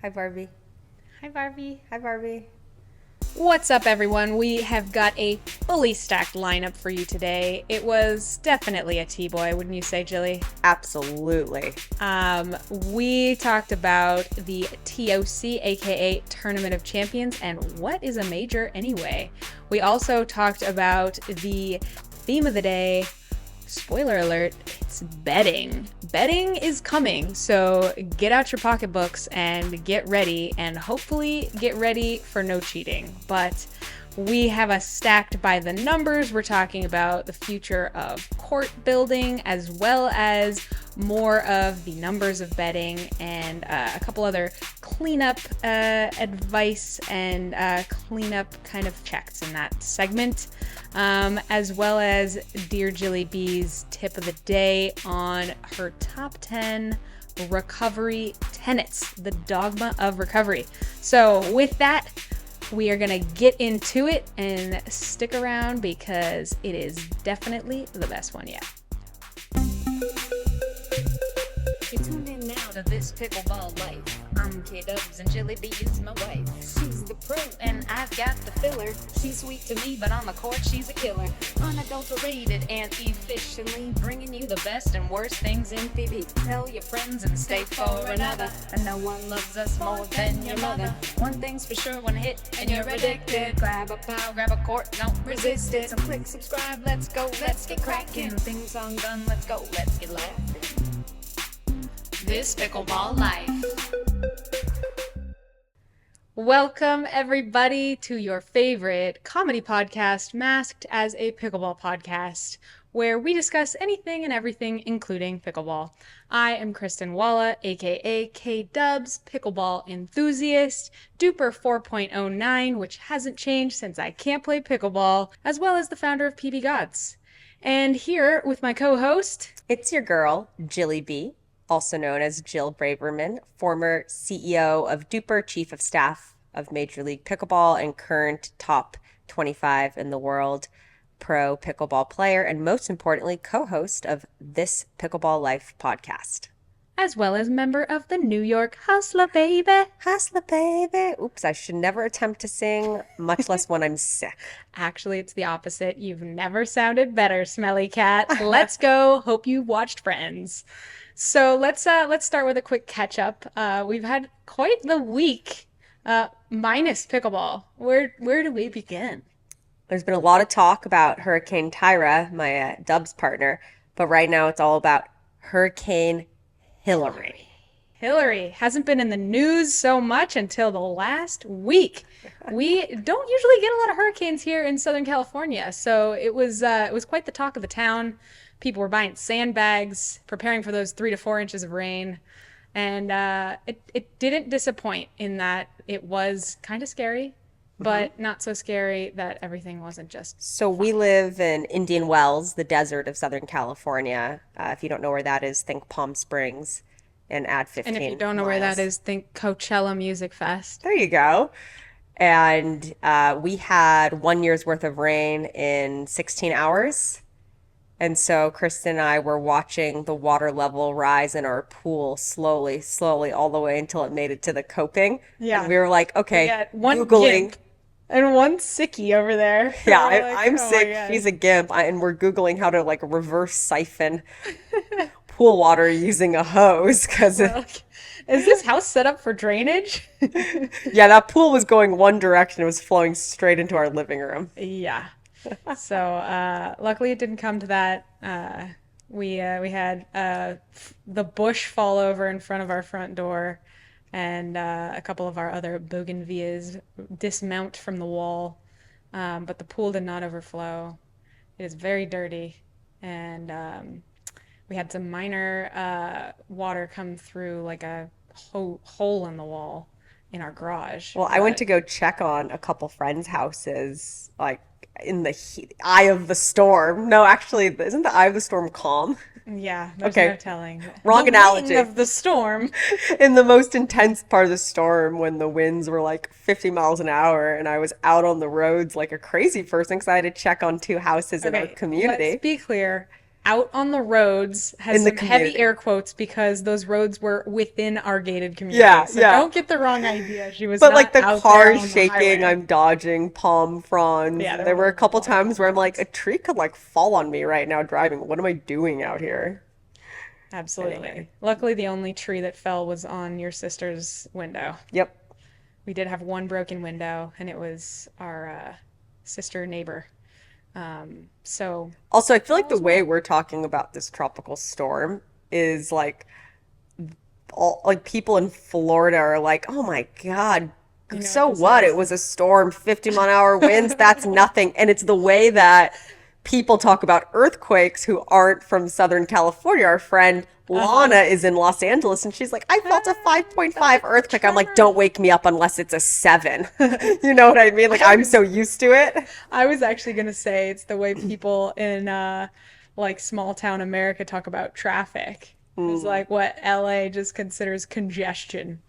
Hi, Barbie. Hi, Barbie. Hi, Barbie. What's up, everyone? We have got a fully stacked lineup for you today. It was definitely a T-boy, wouldn't you say, Jilly? Absolutely. We talked about the TOC, aka Tournament of Champions, and what is a major anyway. We also talked about the theme of the day. Spoiler alert, it's betting. Betting is coming, so get out your pocketbooks and get ready, and hopefully get ready for no cheating. But we have a stacked by the numbers. We're talking about the future of court building, as well as more of the numbers of betting and a couple other cleanup advice and cleanup kind of checks in that segment, as well as Dear Jilly B's tip of the day on her top 10 recovery tenets, the dogma of recovery. So with that, we are going to get into it and stick around because it is definitely the best one yet. You tune in now to This Pickleball Life. I'm K-Dubs and Jilly B is my wife. She's the pro and I've got the filler. She's sweet to me, but on the court she's a killer. Unadulterated and efficiently bringing you the best and worst things in PB. Tell your friends and stay for another. And no one loves us more than your mother. One thing's for sure, one hit and you're addicted. Grab a pile, grab a court, don't resist it. So click subscribe, let's go, let's get cracking. Theme song done, let's go, let's get laughing. This Pickleball Life. Welcome, everybody, to your favorite comedy podcast, masked as a pickleball podcast, where we discuss anything and everything, including pickleball. I am Kristin Walla, aka K-Dubs, pickleball enthusiast, Duper 4.09, which hasn't changed since I can't play pickleball, as well as the founder of PB Gods. And here with my co-host, It's your girl, Jilly B, also known as Jill Braverman, former CEO of Duper, Chief of Staff of Major League Pickleball, and current top 25 in the world pro pickleball player, and most importantly, co-host of This Pickleball Life podcast. as well as member of the New York Hustler, baby. Hustler, baby. Oops, I should never attempt to sing, much less when I'm sick. Actually, it's the opposite. You've never sounded better, smelly cat. Let's go. Hope you watched Friends. So let's start with a quick catch up. We've had quite the week, minus pickleball. Where do we begin? There's been a lot of talk about Hurricane Tyra, my Dubs partner, but right now it's all about Hurricane Hillary. Hillary hasn't been in the news so much until the last week. We don't usually get a lot of hurricanes here in Southern California, so it was quite the talk of the town. People were buying sandbags, preparing for those 3 to 4 inches of rain, and it didn't disappoint in that it was kind of scary, but not so scary that everything wasn't just. So we live in Indian Wells, the desert of Southern California. If you don't know where that is, think Palm Springs and add 15 And if you don't know where that is, think Coachella Music Fest. There you go. And we had 1 year's worth of rain in 16 hours. And so Kristen and I were watching the water level rise in our pool slowly, all the way until it made it to the coping. Yeah. And we were like, okay, We got one Googling. gimp and one sickie over there. Yeah, We're like, I'm oh my sick. God. She's a gimp. And we're Googling how to like reverse siphon pool water using a hose. Because, Like, is this house set up for drainage? yeah, that pool was going one direction. It was flowing straight into our living room. Yeah. So luckily it didn't come to that. We had the bush fall over in front of our front door, and a couple of our other bougainvilleas dismount from the wall. But the pool did not overflow. It is very dirty, and we had some minor water come through like a hole in the wall in our garage. Well, I went to go check on a couple friends' houses, like in the eye of the storm. No, actually, isn't the eye of the storm calm? Yeah, there's Okay. no telling. Wrong The analogy. wing of the storm. In the most intense part of the storm, when the winds were like 50 miles an hour, and I was out on the roads like a crazy person because I had to check on 2 houses in our Okay, community. let's be clear. out on the roads has In the some heavy community. air quotes because those roads were within our gated Yeah, community. So yeah. don't get the wrong idea. She was But like not the out there car is on the shaking, highway. I'm dodging palm fronds. Yeah, And there there were were a a couple lot of times palm where I'm like, a fronds. tree could like fall on me right now driving. What am I doing out here? Absolutely. Anyway. Luckily, the only tree that fell was on your sister's window. Yep. We did have one broken window, and it was our sister neighbor. So Also, I feel like all the is way well. we're talking about this tropical storm is like all like people in Florida are like, "Oh my God, You know what so this what? It is? was a storm, 50-mile-an-hour winds, that's nothing." And it's the way that people talk about earthquakes who aren't from Southern California. Our friend Uh-huh. Lana is in Los Angeles and she's like, "I felt a Felt 5.5 a earthquake." I'm like, tremor. "Don't wake me up unless it's a 7." You know what I mean? Like I I'm so was used to it. I was actually gonna say it's the way people in like small town America talk about traffic. It's Mm. like what LA just considers congestion.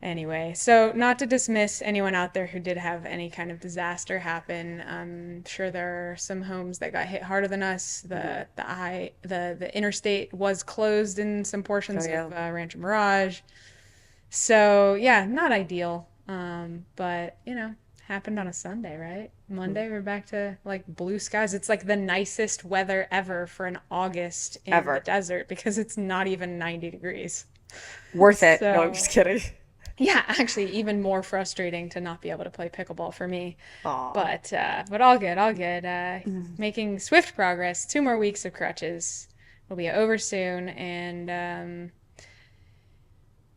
Anyway, so not to dismiss anyone out there who did have any kind of disaster happen. I'm sure there are some homes that got hit harder than us. The interstate was closed in some Oh portions of yeah. Rancho Mirage. So yeah, not ideal. But happened on a Sunday, right? Monday we're back to like blue skies. It's like the nicest weather ever for an August in the Ever. desert because it's not even 90 degrees. Worth it. No, I'm just So kidding. yeah, actually, even more frustrating to not be able to play pickleball for me. Aw. But all good, all good. Making swift progress. 2 more weeks of crutches. It'll be over soon, and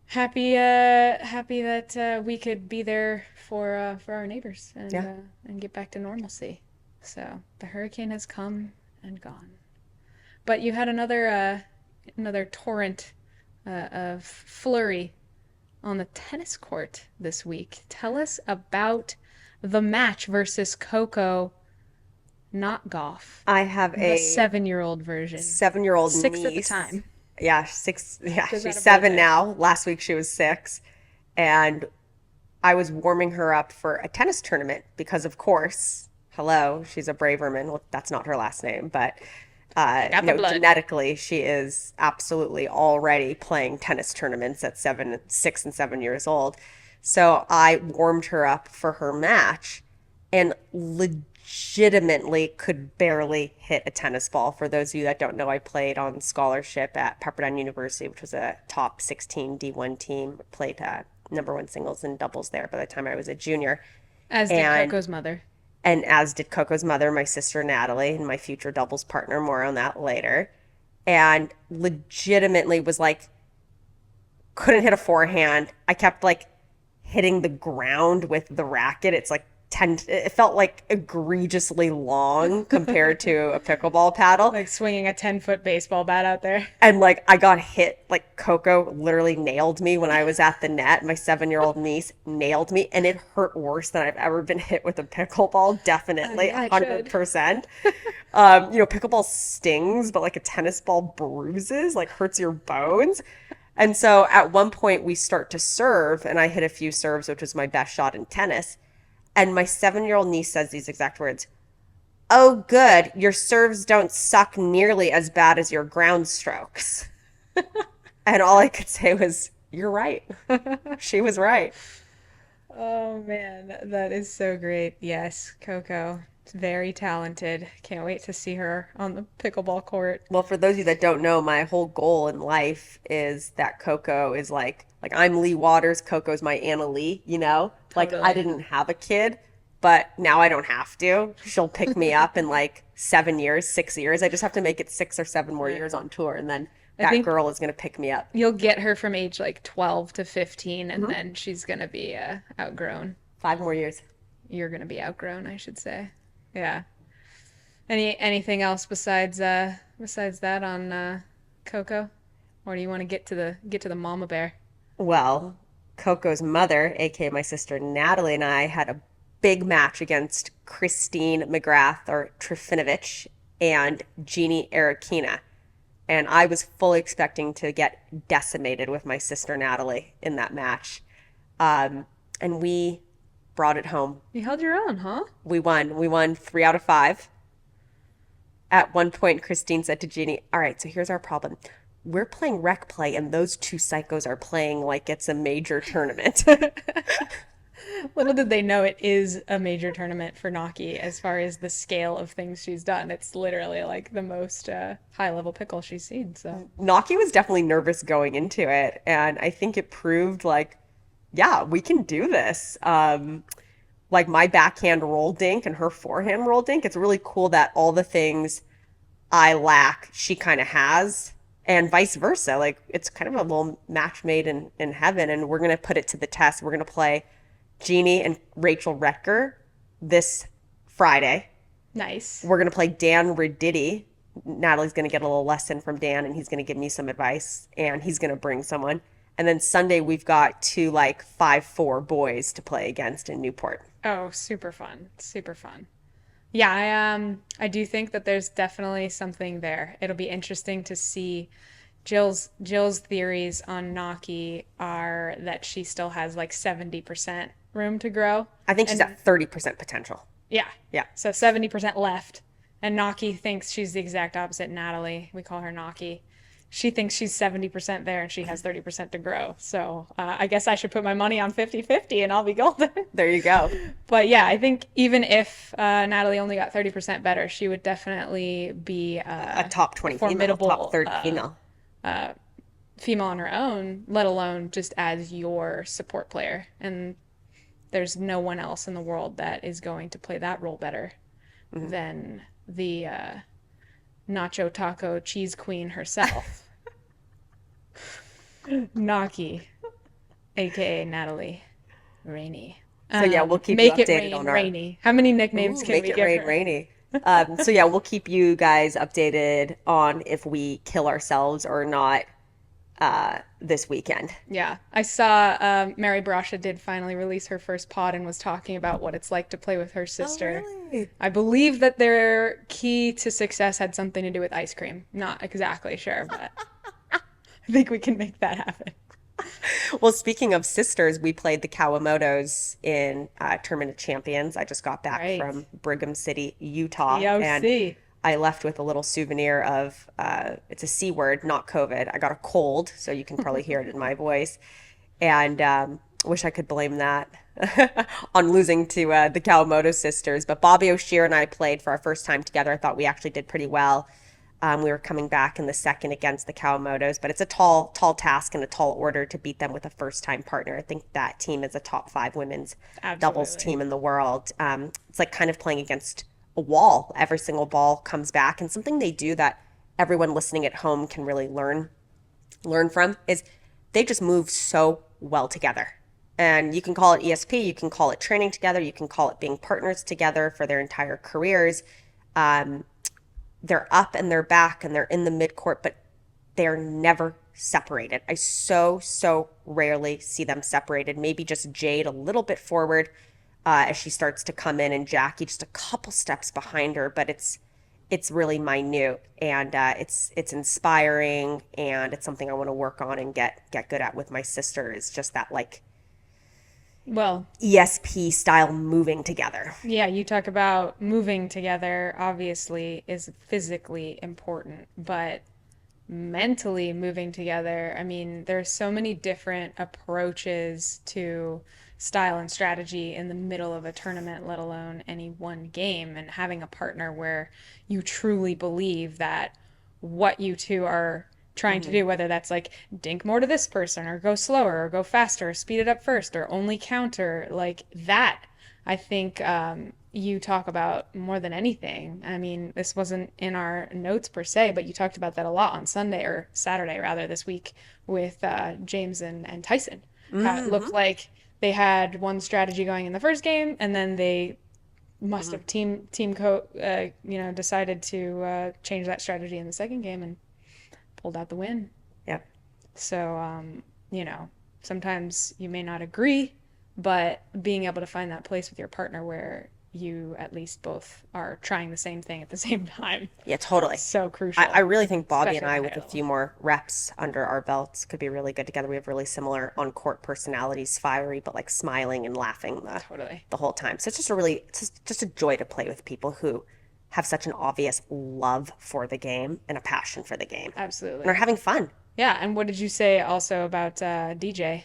happy that we could be there for our neighbors Yeah. and get back to normalcy. So the hurricane has come and gone. But you had another torrent of flurry on the tennis court this week. Tell us about the match versus Coco, not golf. I have The a 7-year-old version. 7-year-old 6 at the niece. time. Yeah, 6. Yeah, Just she's had a 7 birthday. now. Last week she was 6. And I was warming her up for a tennis tournament because, of course, hello, she's a Braverman. Well, that's not her last name, but Got the blood. genetically, she is absolutely already playing tennis tournaments at 7, 6, and 7 years old. So I warmed her up for her match and legitimately could barely hit a tennis ball. For those of you that don't know, I played on scholarship at Pepperdine University, which was a top 16 D1 team. Played number one singles and doubles there by the time I was a junior. As did And Coco's mother. as did Coco's mother, my sister Natalie, and my future doubles partner. More on that later. And legitimately was like, couldn't hit a forehand. I kept like hitting the ground with the racket. It's like it felt like egregiously long compared to a pickleball paddle. Like swinging a 10-foot baseball bat out there. And like I got hit, like Coco literally nailed me when I was at the net. My 7-year-old niece nailed me, and it hurt worse than I've ever been hit with a pickleball. Definitely, Yeah, it should. 100%. Pickleball stings, but like a tennis ball bruises, like hurts your bones. And so at one point we start to serve, and I hit a few serves, which was my best shot in tennis. And my 7-year-old niece says these exact words: "Oh, good. Your serves don't suck nearly as bad as your ground strokes." And all I could say was, "You're right." She was right. Oh man, that is so great. Yes, Coco. Very talented. Can't wait to see her on the pickleball court. Well, for those of you that don't know, my whole goal in life is that Coco is like I'm Lee Waters, Coco's my Anna Lee, you know? Like I Totally. didn't have a kid, but now I don't have to. She'll pick me up in like 7 years, 6 years. I just have to make it 6 or 7 more Yeah. years on tour, and then I that think girl is going to pick me up. you'll get her from age like 12 to 15, and Mhm. then she's gonna be outgrown. 5 more years. You're gonna be outgrown, I should say. Yeah. Anything else besides that on Coco? Or do you want to get to the mama bear? Well, Coco's mother, aka my sister Natalie, and I had a big match against Christine McGrath or Trifinovich and Jeannie Arakina. And I was fully expecting to get decimated with my sister Natalie in that match. And we brought it home. You held your own, huh? We won. We won 3 out of 5. At one point, Christine said to Jeannie, all right, so here's our problem. We're playing rec play, and those two psychos are playing like it's a major tournament. Little did they know it is a major tournament for Naki as far as the scale of things she's done. It's literally like the most high level pickle she's seen. So Naki was definitely nervous going into it, and I think it proved like, yeah, we can do this. Like my backhand roll dink and her forehand roll dink, it's really cool that all the things I lack, she kind of has, and vice versa. Like it's kind of a little match made in heaven, and we're gonna put it to the test. We're gonna play Jeannie and Rachel Retker this Friday. nice. We're gonna play Dan Ridditti. Natalie's gonna get a little lesson from Dan, and he's gonna give me some advice, and he's gonna bring someone. And then Sunday we've got two like 5-4 boys to play against in Newport. Oh, super fun. Super fun. Yeah, I do think that there's definitely something there. It'll be interesting to see. Jill's theories on Naki are that she still has like 70% room to grow. I think she's And at 30% potential. yeah. Yeah. So 70% left. And Naki thinks she's the exact opposite. Natalie, we call her Naki. She thinks she's 70% there and she has 30% to grow. So I guess I should put my money on 50-50 and I'll be golden. There you go. But yeah, I think even if Natalie only got 30% better, she would definitely be A top 20 formidable female, top 30 female. female on her own, let alone just as your support player. And there's no one else in the world that is going to play that role better than the nacho taco cheese queen herself. Naki, aka Natalie Rainey. So yeah, we'll keep Make you it updated rain, on our Rainy. How many nicknames Ooh, can make we it give rain, her? rainy. So yeah, we'll keep you guys updated on if we kill ourselves or not this weekend. Yeah, I saw Mary Brasha did finally release her first pod and was talking about what it's like to play with her sister. really? I believe that their key to success had something to do with ice cream. Not exactly sure, but I think we can make that happen. Well, speaking of sisters, we played the Kawamotos in Tournament of Champions. I just got back Right. from Brigham City, Utah, and TOC. I left with a little souvenir of it's a C word, not COVID. I got a cold, so you can probably hear it in my voice, and wish I could blame that on losing to the Kawamoto sisters. But Bobby O'Shear and I played for our first time together. I thought we actually did pretty well. We were coming back in the second against the Kawamotos, but it's a tall task and a tall order to beat them with a first-time partner. I think that team is a top 5 women's doubles Absolutely. team in the world. It's like kind of playing against a wall. Every single ball comes back, and something they do that everyone listening at home can really learn from is they just move so well together. And you can call it ESP, you can call it training together, you can call it being partners together for their entire careers. They're up and they're back and they're in the midcourt, but they're never separated. I so rarely see them separated. Maybe just Jade a little bit forward as she starts to come in, and Jackie just a couple steps behind her, but it's really minute, and it's inspiring, and it's something I want to work on and get good at with my sister. Is just that like Well, ESP style moving together. yeah, you talk about moving together, obviously, is physically important, but mentally moving together, I mean, there's so many different approaches to style and strategy in the middle of a tournament, let alone any one game, and having a partner where you truly believe that what you two are trying to do, whether that's like dink more to this person or go slower or go faster or speed it up first or only counter, like that, I think you talk about more than anything. I mean, this wasn't in our notes per se, but you talked about that a lot on Sunday or Saturday rather this week with James and Tyson. How it looked like they had one strategy going in the first game, and then they must have decided to change that strategy in the second game and pulled out the win. Yep. So, sometimes you may not agree, but being able to find that place with your partner where you at least both are trying the same thing at the same time, Yeah, totally. so crucial. I really think Bobby and Especially I, at with high a level. few more reps under our belts, could be really good together. We have really similar on-court personalities, fiery, but like smiling and laughing Totally. the whole time. So it's just a joy to play with people who have such an obvious love for the game and a passion for the game and Absolutely. are having fun, Yeah, and what did you say also about DJ,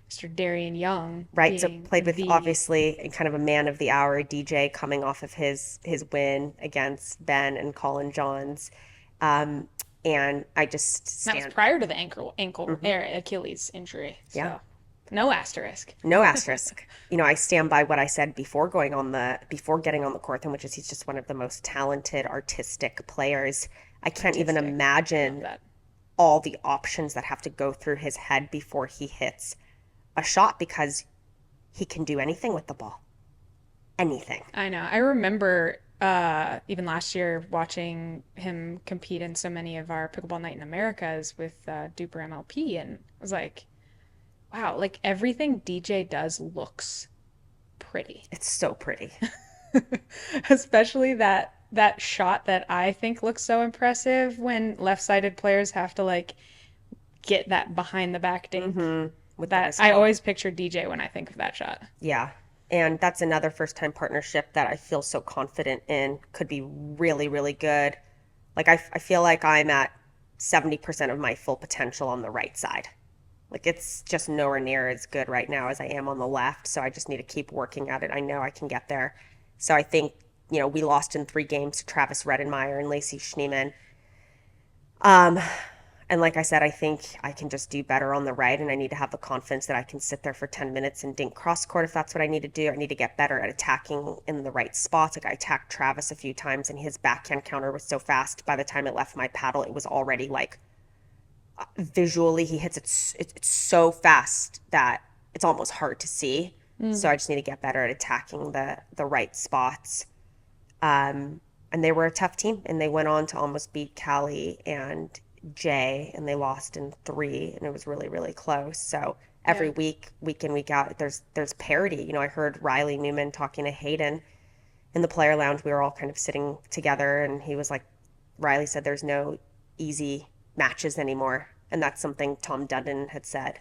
Mr. Darian Young, right? So being played with the obviously kind of a man of the hour, DJ, coming off of his win against Ben and Colin Johns. Um, and I just that was stand, prior to the ankle or Achilles injury. yeah, So no asterisk. no asterisk. I stand by what I said before getting on the court, which is he's just one of the most talented, artistic players. I can't even Artistic. Love imagine that. all the options that have to go through his head before he hits a shot because he can do anything with the ball. Anything. I know. I remember even last year watching him compete in so many of our Pickleball Night in Americas with Duper MLP, and I was like, wow, like everything DJ does looks pretty. It's so pretty. Especially that shot that I think looks so impressive when left-sided players have to like get that behind the back dink. With the That wrist I ball. always picture DJ when I think of that shot. Yeah. And that's another first time partnership that I feel so confident in. Could be really, really good. Like, I feel like I'm at 70% of my full potential on the right side. Like, it's just nowhere near as good right now as I am on the left. So I just need to keep working at it. I know I can get there. So I think, we lost in 3 games to Travis Redenmeyer and Lacey Schneeman. And like I said, I think I can just do better on the right, and I need to have the confidence that I can sit there for 10 minutes and dink cross court if that's what I need to do. I need to get better at attacking in the right spots. Like I attacked Travis a few times, and his backhand counter was so fast. By the time it left my paddle, it was already like visually he hits it. It's so fast that it's almost hard to see. So I just need to get better at attacking the right spots. And they were a tough team, and they went on to almost beat Callie and Jay, and they lost in 3, and it was really, really close. So every Yeah. week in, week out, there's parity. I heard Riley Newman talking to Hayden in the player lounge. We were all kind of sitting together, and he was like, Riley said there's no easy matches anymore. And that's something Tom Dundon had said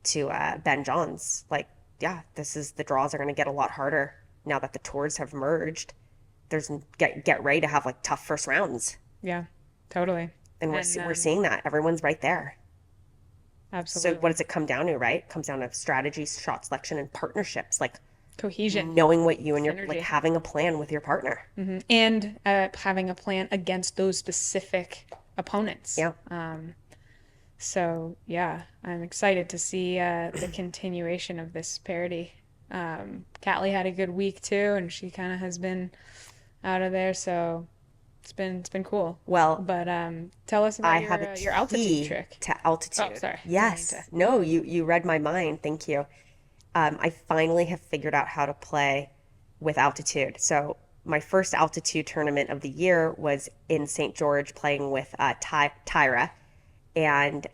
to Ben Johns. Like, yeah, the draws are going to get a lot harder now that the tours have merged. Get ready to have like tough first rounds. Yeah, totally. And we're seeing that. Everyone's right there. So Absolutely. what does it come down to, right? It comes down to strategy, shot selection, and partnerships. Like Cohesion. knowing what you and your, like Synergy. having a plan with your partner. And having a plan against those specific opponents. Yeah. So yeah, I'm excited to see the continuation of this parody. Catley had a good week too, and she kind of has been out of there, so it's been cool. Well, But tell us I about have a your altitude key trick. to altitude. Oh, sorry. Yes. Didn't mean to- No, you read my mind. Thank you. I finally have figured out how to play with altitude. So my first altitude tournament of the year was in St. George playing with Tyra. And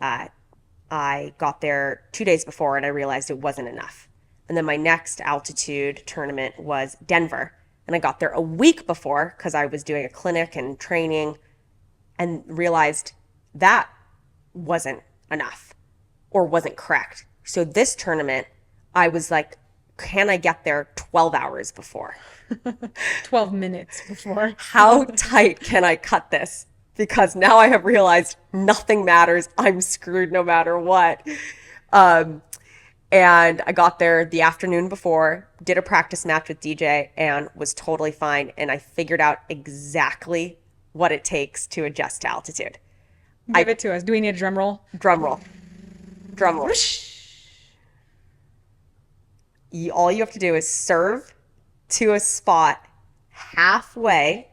I got there 2 days before, and I realized it wasn't enough. And then my next altitude tournament was Denver. And I got there a week before because I was doing a clinic and training, and realized that wasn't enough or wasn't correct. So this tournament, I was like, can I get there 12 hours before? 12 minutes before. How tight can I cut this? Because now I have realized nothing matters. I'm screwed no matter what. And I got there the afternoon before, did a practice match with DJ, and was totally fine. And I figured out exactly what it takes to adjust to altitude. Give it to us. Do we need a drum roll? Drum roll. Drum roll. All you have to do is serve to a spot halfway,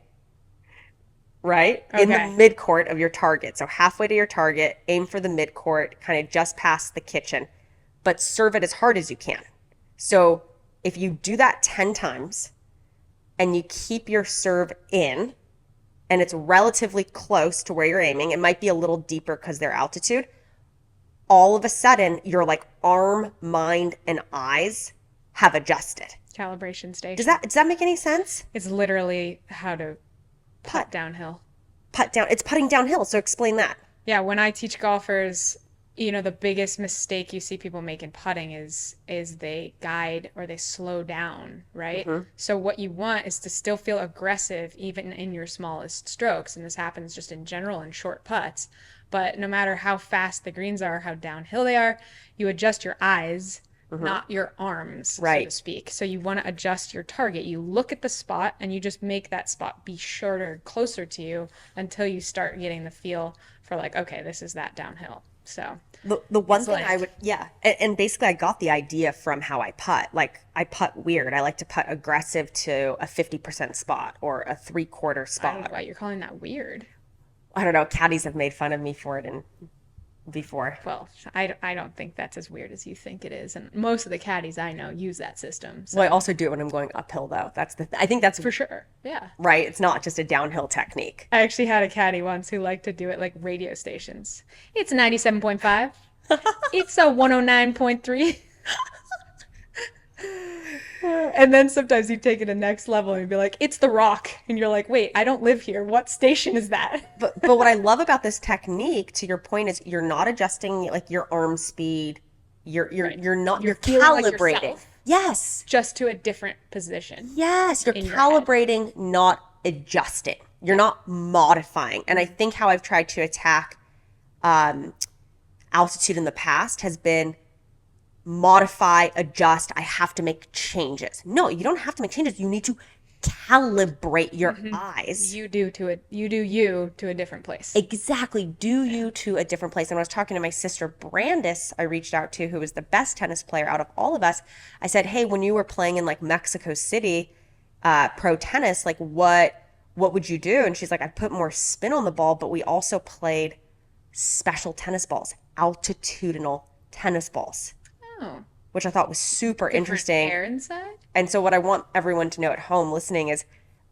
right? In the Okay. midcourt of your target. So halfway to your target, aim for the midcourt, kind of just past the kitchen, but serve it as hard as you can. So if you do that 10 times and you keep your serve in, and it's relatively close to where you're aiming, it might be a little deeper because their altitude, all of a sudden your like arm, mind, and eyes have adjusted. Calibration station. Does that make any sense? It's literally how to putt Putt. downhill. Putt down. It's putting downhill. So explain that. Yeah, when I teach golfers, the biggest mistake you see people make in putting is they guide or they slow down, right? So what you want is to still feel aggressive even in your smallest strokes, and this happens just in general in short putts. But no matter how fast the greens are, how downhill they are, you adjust your eyes, not your arms, so to Right. speak. So you want to adjust your target. You look at the spot and you just make that spot be shorter, closer to you until you start getting the feel for like, okay, this is that downhill. So The one it's thing I like, would, yeah, and basically I got the idea from how I putt. Like I putt weird. I like to putt aggressive to a 50% spot or a three-quarter I don't know spot. why you're calling that weird. I don't know. Caddies have made fun of me for it and before. Well, I don't think that's as weird as you think it is. And most of the caddies I know use that system. Well, I So also do it when I'm going uphill though. I think that's for sure. Yeah. right. It's not just a downhill technique. I actually had a caddy once who liked to do it like radio stations. It's 97.5. It's a 109.3. And then sometimes you take it a next level and you'd be like, it's the rock. And you're like, wait, I don't live here. What station is that? But what I love about this technique, to your point, is you're not adjusting like your arm speed. You're not You're you're feeling like calibrating. yourself. Yes. Just to a different position Yes, you're in your head. calibrating, not adjusting. You're not modifying. And I think how I've tried to attack altitude in the past has been modify, adjust. I have to make changes. No, you don't have to make changes. You need to calibrate your eyes. You do you to a different place. Exactly. Do you to a different place. And when I was talking to my sister Brandis, I reached out to, who was the best tennis player out of all of us. I said, hey, when you were playing in like Mexico City, pro tennis, like what would you do? And she's like, I put more spin on the ball, but we also played special tennis balls, altitudinal tennis balls, Oh, which I thought was super different interesting. air inside? And so what I want everyone to know at home listening is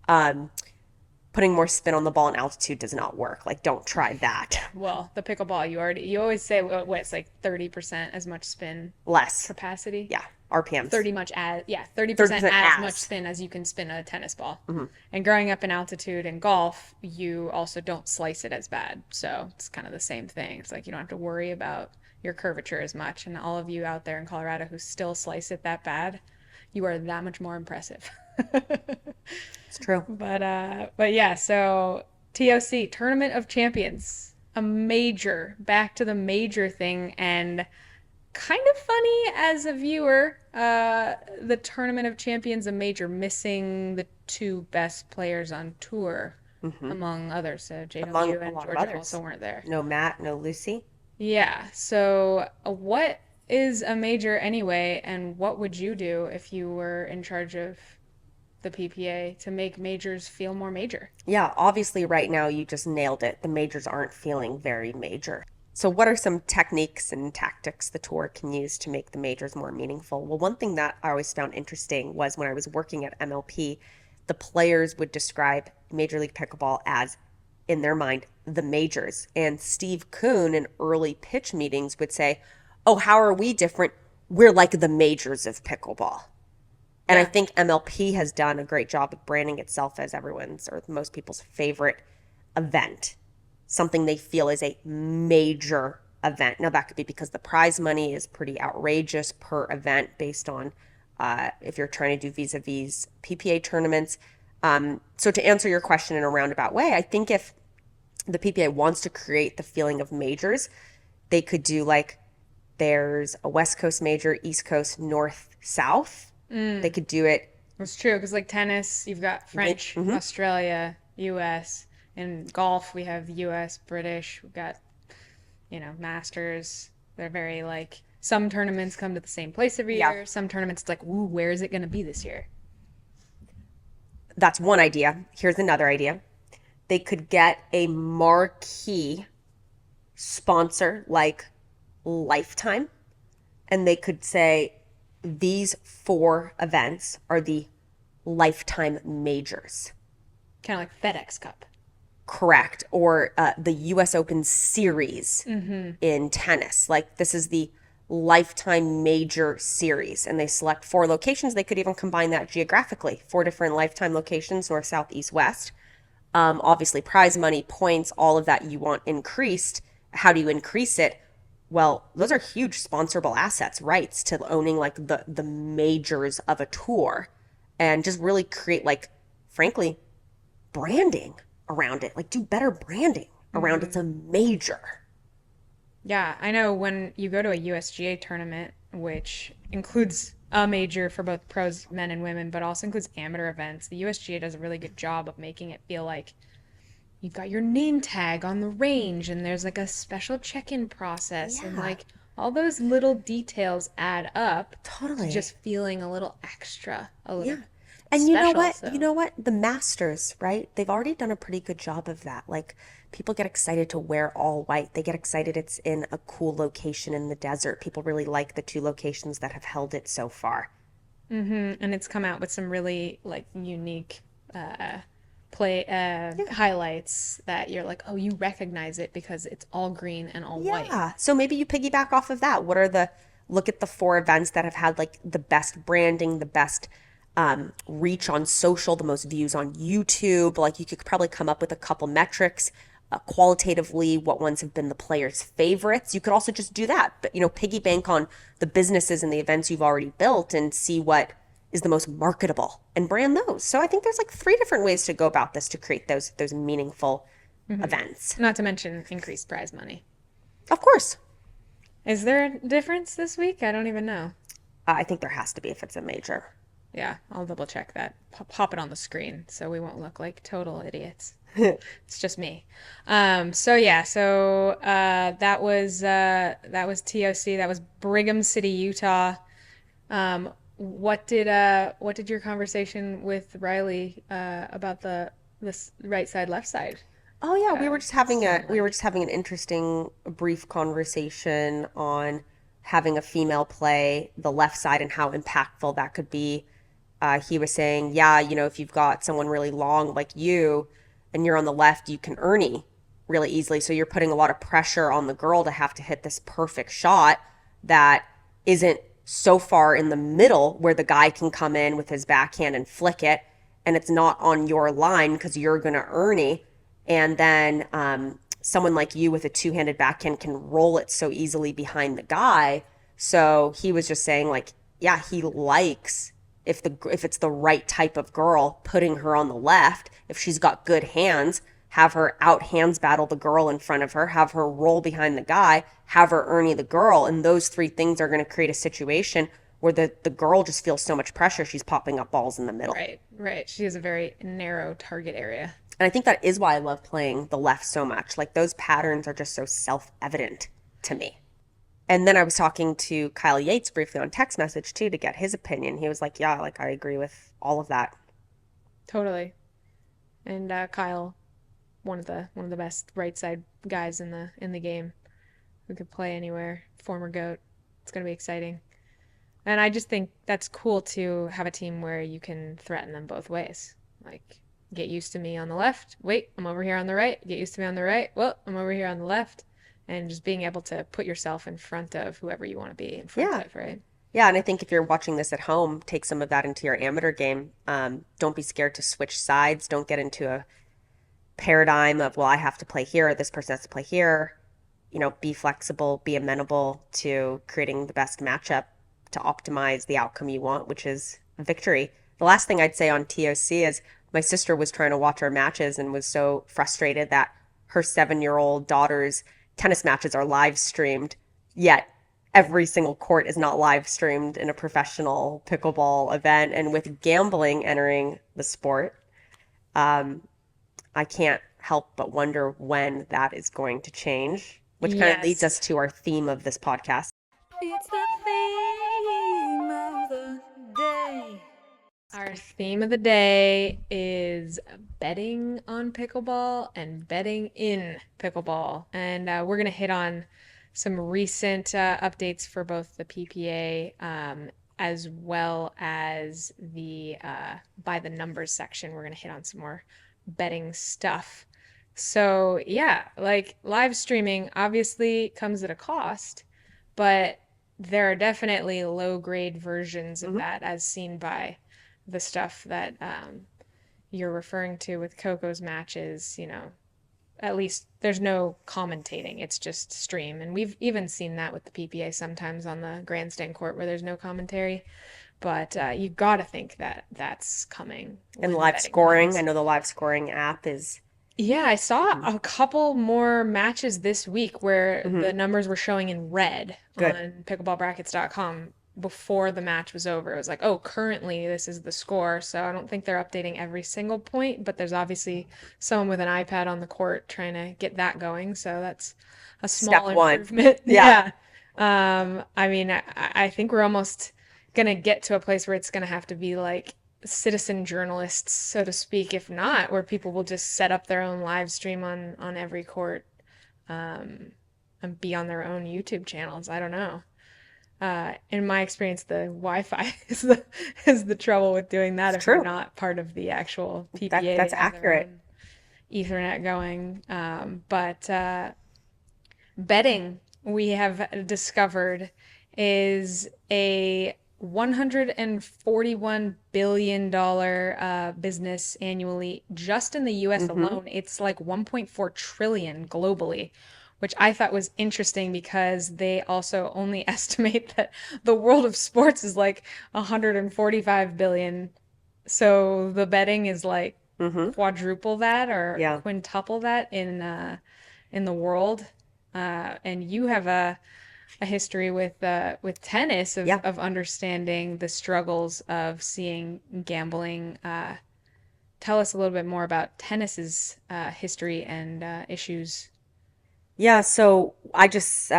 putting more spin on the ball in altitude does not work. Like, don't try that. Well, the pickleball, you always say it's like 30% as much spin Less. capacity. Yeah. RPMs. 30% 30% as as. much spin as you can spin a tennis ball. And growing up in altitude and golf, you also don't slice it as bad. So it's kind of the same thing. It's like you don't have to worry about your curvature as much. And all of you out there in Colorado who still slice it that bad, you are that much more impressive. It's true. But yeah, so TOC, Tournament of Champions, back to the major thing, and kind of funny as a viewer, the Tournament of Champions, a major, missing the two best players on tour, among others. So Among JW a and lot of Georgia others. also weren't there. No Matt, no Lucy. Yeah, so what is a major anyway, and what would you do if you were in charge of the PPA to make majors feel more major? Yeah, obviously right now you just nailed it. The majors aren't feeling very major. So what are some techniques and tactics the tour can use to make the majors more meaningful? Well, one thing that I always found interesting was when I was working at MLP, the players would describe Major League Pickleball as, in their mind, the majors. And Steve Kuhn in early pitch meetings would say, oh, how are we different? We're like the majors of pickleball. And I think MLP has done a great job of branding itself as everyone's or most people's favorite event, something they feel is a major event. Now, that could be because the prize money is pretty outrageous per event based on if you're trying to do vis-a-vis PPA tournaments. So to answer your question in a roundabout way, I think if the PPA wants to create the feeling of majors, they could do like there's a West Coast major, East Coast, North, South. They could do it. It's true, because like tennis, you've got French, Australia, US. In golf, we have US, British. We've got, Masters. They're very like, some tournaments come to the same place every Yeah. year. Some tournaments, it's like, ooh, where is it going to be this year? That's one idea. Here's another idea. They could get a marquee sponsor like Lifetime, and they could say, these 4 events are the Lifetime majors. Kind of like FedEx Cup. Correct. Or the US Open Series in tennis. Like, this is the Lifetime Major Series. And they select 4 locations. They could even combine that geographically. 4 different Lifetime locations, north, south, east, west. Obviously, prize money, points, all of that you want increased. How do you increase it? Well, those are huge sponsorable assets, rights to owning like the majors of a tour and just really create like frankly branding around it. Like do better branding around it's a major. Yeah, I know when you go to a USGA tournament, which includes a major for both pros, men and women, but also includes amateur events, the USGA does a really good job of making it feel like you've got your name tag on the range and there's like a special check-in process and Yeah, like all those little details add up to totally. just feeling a little extra, a little Yeah. And you know special. what? You So, know what? The Masters, right? They've already done a pretty good job of that. Like people get excited to wear all white. They get excited it's in a cool location in the desert. People really like the two locations that have held it so far. and it's come out with some really like unique uh play Yeah. highlights that you're like, oh, you recognize it because it's all green and all white. Yeah. So maybe you piggyback off of that. What are the look at the four events that have had like the best branding, the best reach on social, the most views on YouTube. Like you could probably come up with a couple metrics qualitatively, what ones have been the players' favorites. You could also just do that, but piggy bank on the businesses and the events you've already built and see what is the most marketable and brand those. So I think there's like three different ways to go about this to create those meaningful events. Not to mention increased prize money. Of course, Is there a difference this week? I don't even know. I think there has to be if it's a major. Yeah, I'll double check that. Pop it on the screen so we won't look like total idiots. It's just me. So yeah, so that was TOC. That was Brigham City, Utah. What did your conversation with Riley about the this right side left side Oh yeah, we were just having a sound we were like? just having an interesting brief conversation on having a female play the left side and how impactful that could be. He was saying, yeah, if you've got someone really long like you and you're on the left, you can Ernie really easily. So you're putting a lot of pressure on the girl to have to hit this perfect shot that isn't so far in the middle where the guy can come in with his backhand and flick it, and it's not on your line because you're going to Ernie. And then someone like you with a two-handed backhand can roll it so easily behind the guy. So he was just saying like, yeah, he likes if it's the right type of girl, putting her on the left. If she's got good hands, have her out hands battle the girl in front of her, have her roll behind the guy, have her Ernie the girl, and those three things are going to create a situation where the girl just feels so much pressure she's popping up balls in the middle. Right, right. She has a very narrow target area. And I think that is why I love playing the left so much. Like those patterns are just so self-evident to me. And then I was talking to Kyle Yates briefly on text message too to get his opinion. He was like, "Yeah, like I agree with all of that." Totally. And Kyle, one of the best right side guys in the game who could play anywhere. Former goat. It's gonna be exciting. And I just think that's cool to have a team where you can threaten them both ways. Like, get used to me on the left. Wait, I'm over here on the right. Get used to me on the right. Well, I'm over here on the left. And just being able to put yourself in front of whoever you want to be in front Yeah. of, right? Yeah, and I think if you're watching this at home, take some of that into your amateur game. Don't be scared to switch sides. Don't get into a paradigm of, well, I have to play here, or this person has to play here. Be flexible, be amenable to creating the best matchup to optimize the outcome you want, which is victory. The last thing I'd say on TOC is my sister was trying to watch our matches and was so frustrated that her 7-year-old daughter's tennis matches are live streamed, yet every single court is not live streamed in a professional pickleball event. And with gambling entering the sport, um, I can't help but wonder when that is going to change, which kind of leads us Yes. to our theme of this podcast. It's the theme of the day. Our theme of the day is betting on pickleball and betting in pickleball. And we're going to hit on some recent updates for both the PPA as well as the by the numbers section. We're going to hit on some more betting stuff. So, yeah, like live streaming obviously comes at a cost, but there are definitely low grade versions of Mhm. that as seen by the stuff that you're referring to with Coco's matches, at least there's no commentating. It's just stream. And we've even seen that with the PPA sometimes on the grandstand court where there's no commentary. But you got to think that that's coming And when the live betting scoring. I comes. know the live scoring app is. Yeah, I saw a couple more matches this week where Mhm. the numbers were showing in red Good. on pickleballbrackets.com before the match was over. It was like, oh, currently this is the score. So I don't think they're updating every single point, but there's obviously someone with an iPad on the court trying to get that going. So that's a Step small one. improvement. Yeah. Yeah. I mean, I think we're almost gonna get to a place where it's gonna have to be like citizen journalists, so to speak, if not, where people will just set up their own live stream on every court, um, and be on their own YouTube channels. I don't know. In my experience, the Wi-Fi is the trouble with doing that It's if you're true. not part of the actual That PPA. They that's have their accurate. own Ethernet going. But betting, we have discovered, is a $141 billion business annually just in the US Hmm. alone. It's like 1.4 trillion globally, which I thought was interesting because they also only estimate that the world of sports is like 145 billion. So the betting is like Hmm. quadruple that or Yeah. quintuple that in the world. And you have a history with tennis Yeah. of understanding the struggles of seeing gambling. Tell us a little bit more about tennis's history and issues. Yeah. So I just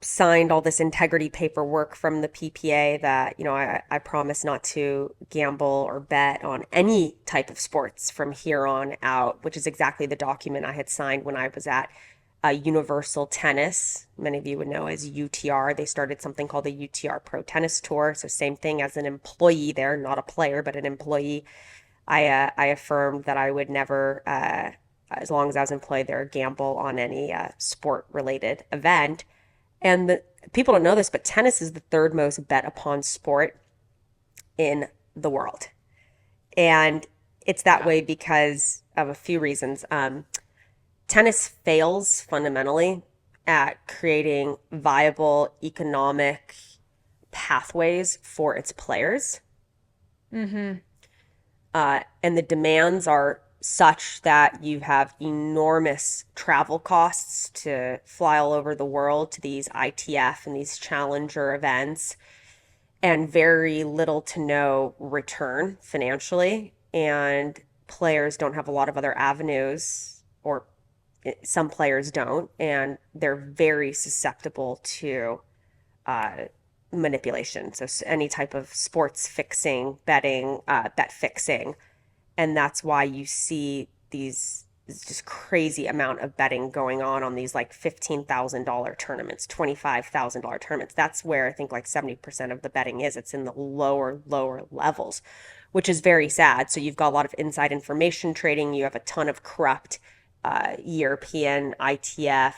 signed all this integrity paperwork from the PPA that, I promise not to gamble or bet on any type of sports from here on out, which is exactly the document I had signed when I was at Universal Tennis. Many of you would know as UTR. They started something called the UTR Pro Tennis Tour. So same thing as an employee there, not a player, but an employee. I affirmed that I would never, as long as I was employed there, gamble on any sport related event. And people don't know this, but tennis is the third most bet upon sport in the world. And it's that Wow. way because of a few reasons. Tennis fails fundamentally at creating viable economic pathways for its players. Mm-hmm. And the demands are such that you have enormous travel costs to fly all over the world to these ITF and these challenger events, and very little to no return financially. And players don't have a lot of other avenues, or some players don't, and they're very susceptible to uh, manipulation. So any type of sports fixing, betting, bet fixing, and that's why you see these just crazy amount of betting going on these like $15,000 tournaments, $25,000 tournaments. That's where I think like 70% of the betting is. It's in the lower levels, which is very sad. So you've got a lot of inside information trading. You have a ton of corrupt European ITF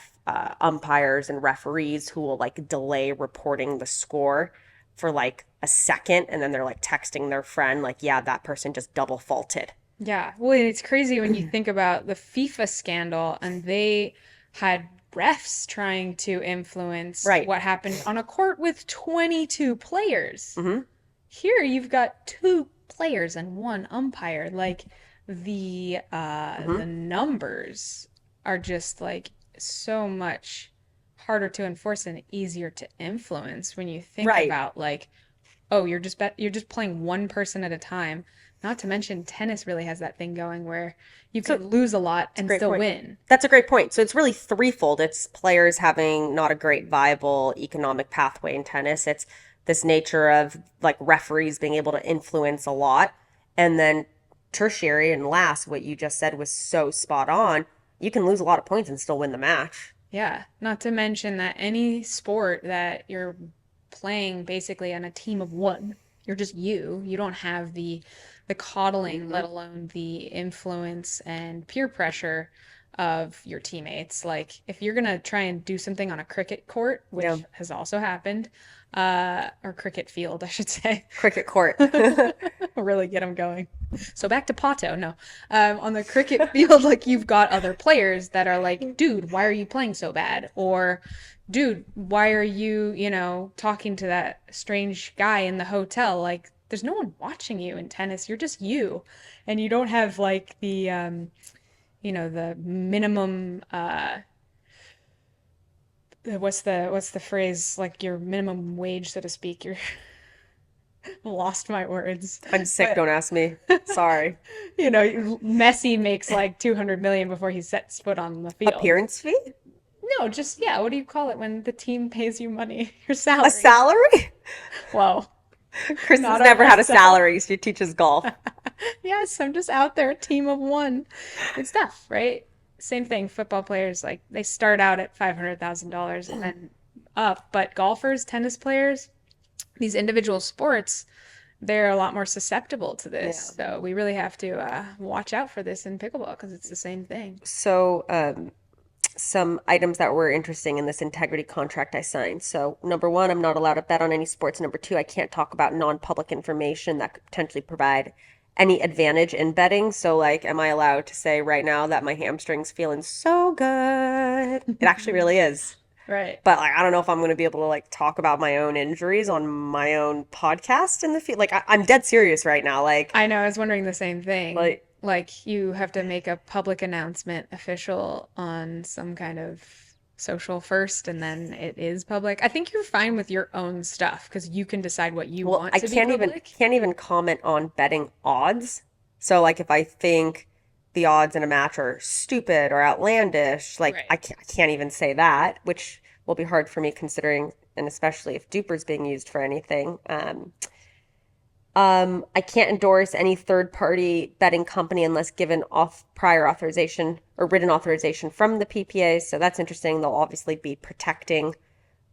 umpires and referees who will like delay reporting the score for like a second, and then they're like texting their friend like, yeah, that person just double faulted. Yeah. Well, it's crazy when you think about the FIFA scandal and they had refs trying to influence Right. what happened on a court with 22 players. Hmm. Here you've got two players and one umpire. Like the Hmm. numbers are just like so much harder to enforce and easier to influence when you think Right. about like, oh, you're just playing one person at a time. Not to mention tennis really has that thing going where you So could lose a lot it's a and great still point. win. That's a great point. So it's really threefold. It's players having not a great viable economic pathway in tennis. It's this nature of like referees being able to influence a lot. And then tertiary and last, what you just said was so spot on. You can lose a lot of points and still win the match. Yeah, not to mention that any sport that you're playing basically on a team of one, you're just you. You don't have the coddling, let Hmm. alone the influence and peer pressure of your teammates. Like if you're gonna try and do something on a cricket court, Yeah. which has also happened, or cricket field, I should say. Cricket court. Really get them going. So back to Pato. No, on the cricket field, like you've got other players that are like, dude, why are you playing so bad? Or, dude, why are you, talking to that strange guy in the hotel? Like, there's no one watching you in tennis. You're just you, and you don't have like the minimum. What's the phrase? Like your minimum wage, so to speak. You're lost my words, I'm sick, but don't ask me. Sorry. Messi makes like 200 million before he sets foot on the field. Appearance fee? No, just yeah, what do you call it when the team pays you money? Your A salary. salary? Whoa. Kristen's Not on never had a myself. salary. She teaches golf. Yes, I'm just out there, a team of one. It's tough, right? Same thing. Football players, like they start out at $500,000 and then up, but golfers, tennis players, these individual sports, they're a lot more susceptible to Yeah. this. So we really have to watch out for this in pickleball because it's the same thing. So, some items that were interesting in this integrity contract I signed. So, number one, I'm not allowed to bet on any sports. Number two, I can't talk about non-public information that could potentially provide any advantage in betting. So, like, am I allowed to say right now that my hamstring's feeling so good? It actually really is. Right. But like, I don't know if I'm going to be able to like talk about my own injuries on my own podcast in the field. Like, I'm dead serious right now. I know, I was wondering the same thing. Like, Like you have to make a public announcement official on some kind of social first, and then it is public. I think you're fine with your own stuff because you can decide what you well, want I to be can't public. even comment on betting odds. So like, if I think the odds in a match are stupid or outlandish, like Right. I can't even say that, which will be hard for me considering, and especially if Duper's being used for anything. I can't endorse any third-party betting company unless given off prior authorization or written authorization from the PPA. So that's interesting. They'll obviously be protecting,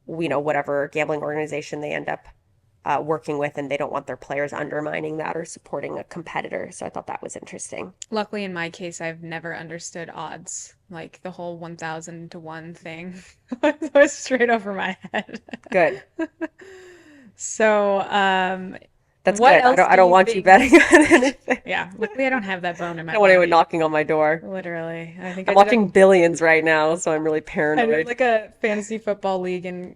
whatever gambling organization they end up working with, and they don't want their players undermining that or supporting a competitor. So I thought that was interesting. Luckily, in my case, I've never understood odds, like the whole 1,000 to 1 thing was straight over my head. Good. So, That's what good. else I do don't you want you think? betting on anything. Yeah, luckily I don't have that bone in I my don't want anyone body. knocking on my door. Literally. I think I'm I did watching Billions right now, so I'm really I did paranoid. like a fantasy football league in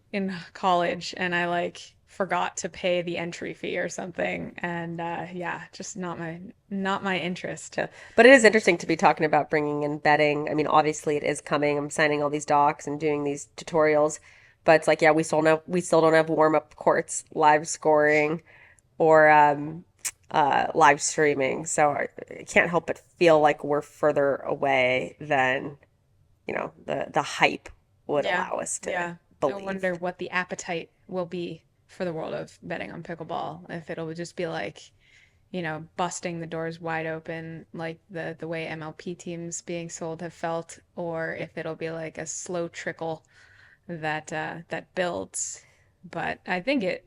college, and I like forgot to pay the entry fee or something, and yeah, just not my interest. Yeah. But it is interesting to be talking about bringing in betting. I mean, obviously it is coming. I'm signing all these docs and doing these tutorials, but it's like, yeah, we still don't have warm-up courts, live scoring, or live streaming. So I can't help but feel like we're further away than, the hype would Yeah, allow us to yeah. I believe. wonder what the appetite will be for the world of betting on pickleball. If it'll just be like, busting the doors wide open, like the way MLP teams being sold have felt, or if it'll be like a slow trickle that builds. But I think it,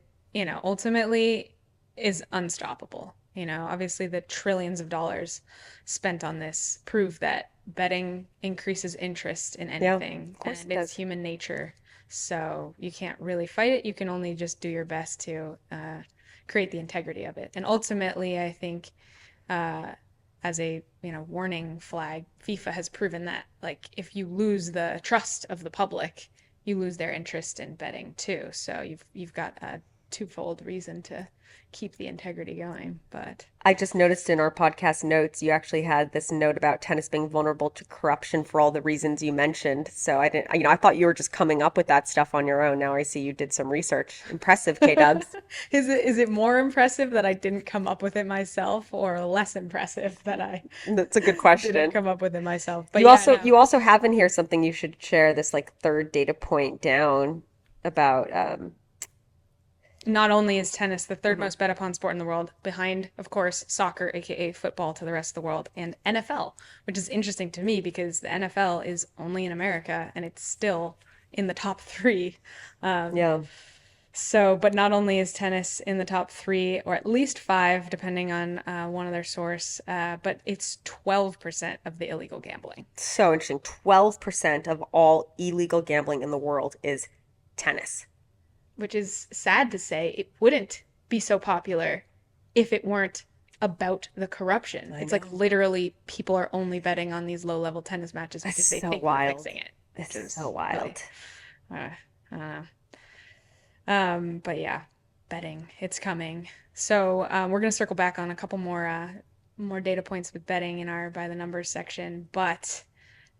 ultimately is unstoppable. Obviously the trillions of dollars spent on this prove that betting increases interest in Yeah, anything, of course and it it's does. human nature. So you can't really fight it. You can only just do your best to create the integrity of it. And ultimately, I think uh, as a warning flag, FIFA has proven that like if you lose the trust of the public, you lose their interest in betting too. So you've got a twofold reason to keep the integrity going. But I just noticed in our podcast notes, you actually had this note about tennis being vulnerable to corruption for all the reasons you mentioned. So I didn't, I thought you were just coming up with that stuff on your own. Now I see you did some research. Impressive, K-Dubs. is it more impressive that I didn't come up with it myself, or less impressive that I That's a good didn't question. come up with it myself? But You yeah, also no. you also have in here something you should share, this like third data point down about Not only is tennis the third mhm. most bet upon sport in the world, behind, of course, soccer, aka football to the rest of the world, and NFL, which is interesting to me because the NFL is only in America and it's still in the top three. Um, Yeah. but not only is tennis in the top three, or at least five, depending on one other source, but it's 12% of the illegal gambling. So interesting. 12% of all illegal gambling in the world is tennis. Which is sad to say. It wouldn't be so popular if it weren't about the corruption. I It's like know. literally people are only betting on these low-level tennis matches It's because they so think we're wild. fixing it, which It's is so really, wild. uh, I don't know. But yeah, betting, it's coming. So we're gonna circle back on a couple more data points with betting in our by the numbers section. But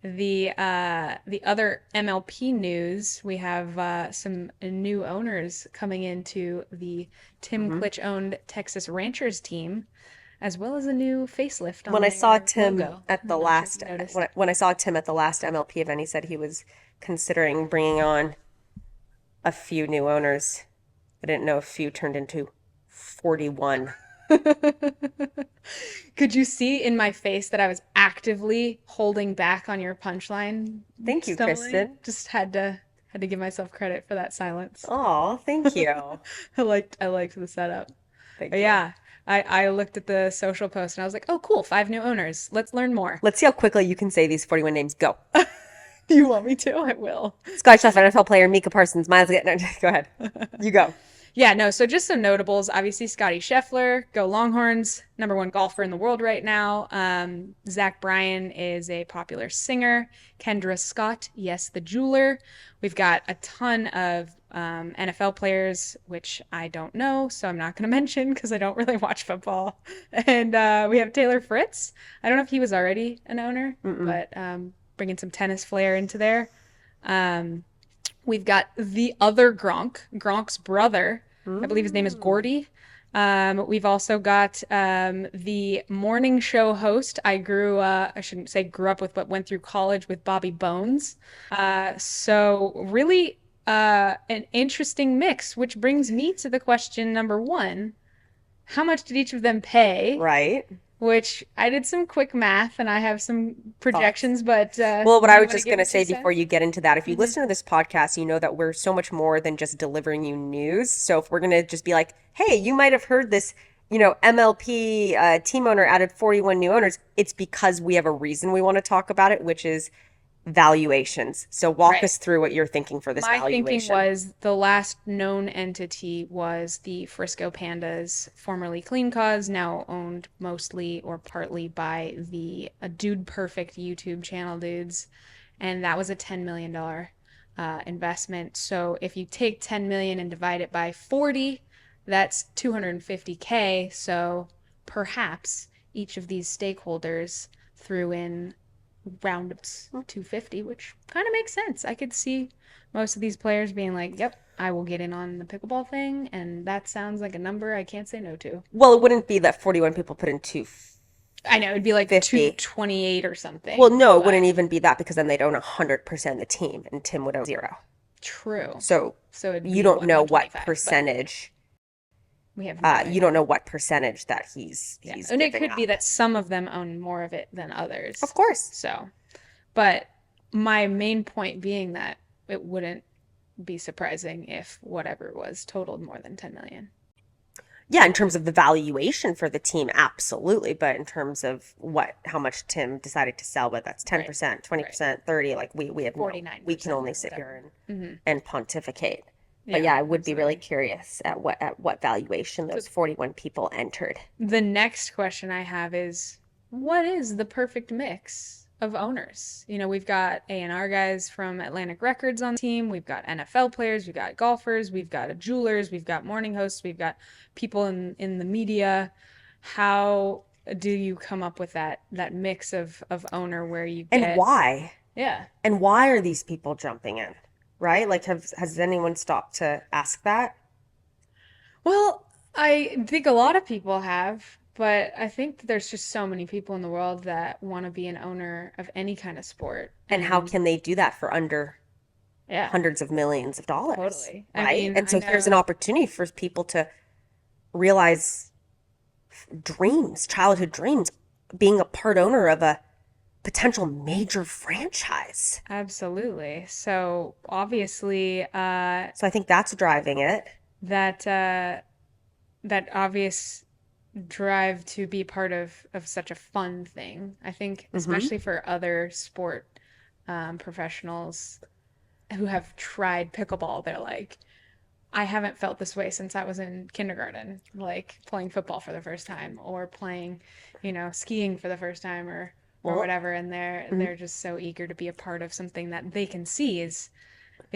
the other MLP news, we have some new owners coming into the Tim Hmm. Klitsch owned Texas Ranchers team, as well as a new facelift When on I saw their Tim logo. at the I'm not sure if last you noticed. when I saw Tim at the last MLP event, he said he was considering bringing on a few new owners. I didn't know a few turned into 41. Could you see in my face that I was actively holding back on your punchline, Thank you, stumbling? Kristen. Just had to give myself credit for that silence. Oh, thank you. I liked the setup. But Thank you. yeah, I looked at the social post and I was like, oh cool, 5 new owners. Let's learn more. Let's see how quickly you can say these 41 names. Go. Do you want me to? I will. Scottish Chef NFL player Mika Parsons. Miles. No, go ahead. You go. Yeah, no, so just some notables. Obviously, Scotty Scheffler, go Longhorns, #1 golfer in the world right now. Zach Bryan is a popular singer. Kendra Scott, yes, the jeweler. We've got a ton of NFL players, which I don't know, so I'm not going to mention because I don't really watch football. And we have Taylor Fritz. I don't know if he was already an owner, Mm-mm. but bringing some tennis flair into there. Um, We've got the other Gronk, Gronk's brother. I believe his name is Mm. Gordy. We've also got the morning show host. I shouldn't say grew up with, but went through college with Bobby Bones. So really an interesting mix, which brings me to the question number one. How much did each of them pay? Right. Which I did some quick math and I have some Thoughts. projections, but Well, what do I you was want to just give going to your two say before cents? you get into that, if you Hmm. listen to this podcast, you know that we're so much more than just delivering you news. So if we're going to just be like, hey, you might have heard this, MLP team owner added 41 new owners, it's because we have a reason we want to talk about it, which is valuations. So walk Right. us through what you're thinking for this My thinking valuation. was the last known entity was the Frisco Pandas, formerly Clean Cause, now owned mostly or partly by the Dude Perfect YouTube channel dudes. And that was a $10 million investment. So if you take 10 million and divide it by 40, that's 250K. So perhaps each of these stakeholders threw in roundups 250, which kind of makes sense. I could see most of these players being like, "Yep, I will get in on the pickleball thing," and that sounds like a number I can't say no to. Well, it wouldn't be that 41 people put in I know it'd be like 250. 228 or Well, something, no, it but wouldn't even be that because then they'd own 100% of the team and Tim would own zero. true. So So it'd you be don't what, know what 125, but percentage we have no you don't idea. know what percentage that he's Yeah, he's and it giving could be up. that some of them own more of it than Of others. course. So, but my main point being that it wouldn't be surprising if whatever was totaled more than 10 million. Yeah, in terms of the valuation for the team, absolutely. But in terms of how much Tim decided to sell, whether that's Right, 10%, right. 20%, 30, like we have we can 49% only or sit here whatever. and pontificate. But Yeah, yeah, I would be really absolutely. curious at what valuation So those 41 people entered. the next question I have is, what is the perfect mix of owners? We've got A&R guys from Atlantic Records on the team. We've got NFL players. We've got golfers. We've got jewelers. We've got morning hosts. We've got people in the media. How do you come up with that mix of owner where you And get, why? yeah. And why are these people jumping in? Right? Like has anyone stopped to ask that? Well, I think a lot of people have, but I think that there's just so many people in the world that want to be an owner of any kind of sport. And how And can they do that for under yeah, hundreds of millions of dollars, totally. I right? mean, And I so here's an know, opportunity for people to realize dreams, childhood dreams, being a part owner of a potential major franchise. absolutely. So obviously, So I think that's driving it. that that obvious drive to be part of such a fun thing. I think, Hmm. especially for other sport professionals who have tried pickleball, they're like, I haven't felt this way since I was in kindergarten, like playing football for the first time or playing, skiing for the first time or Well, whatever. And they're just so eager to be a part of something that they can see is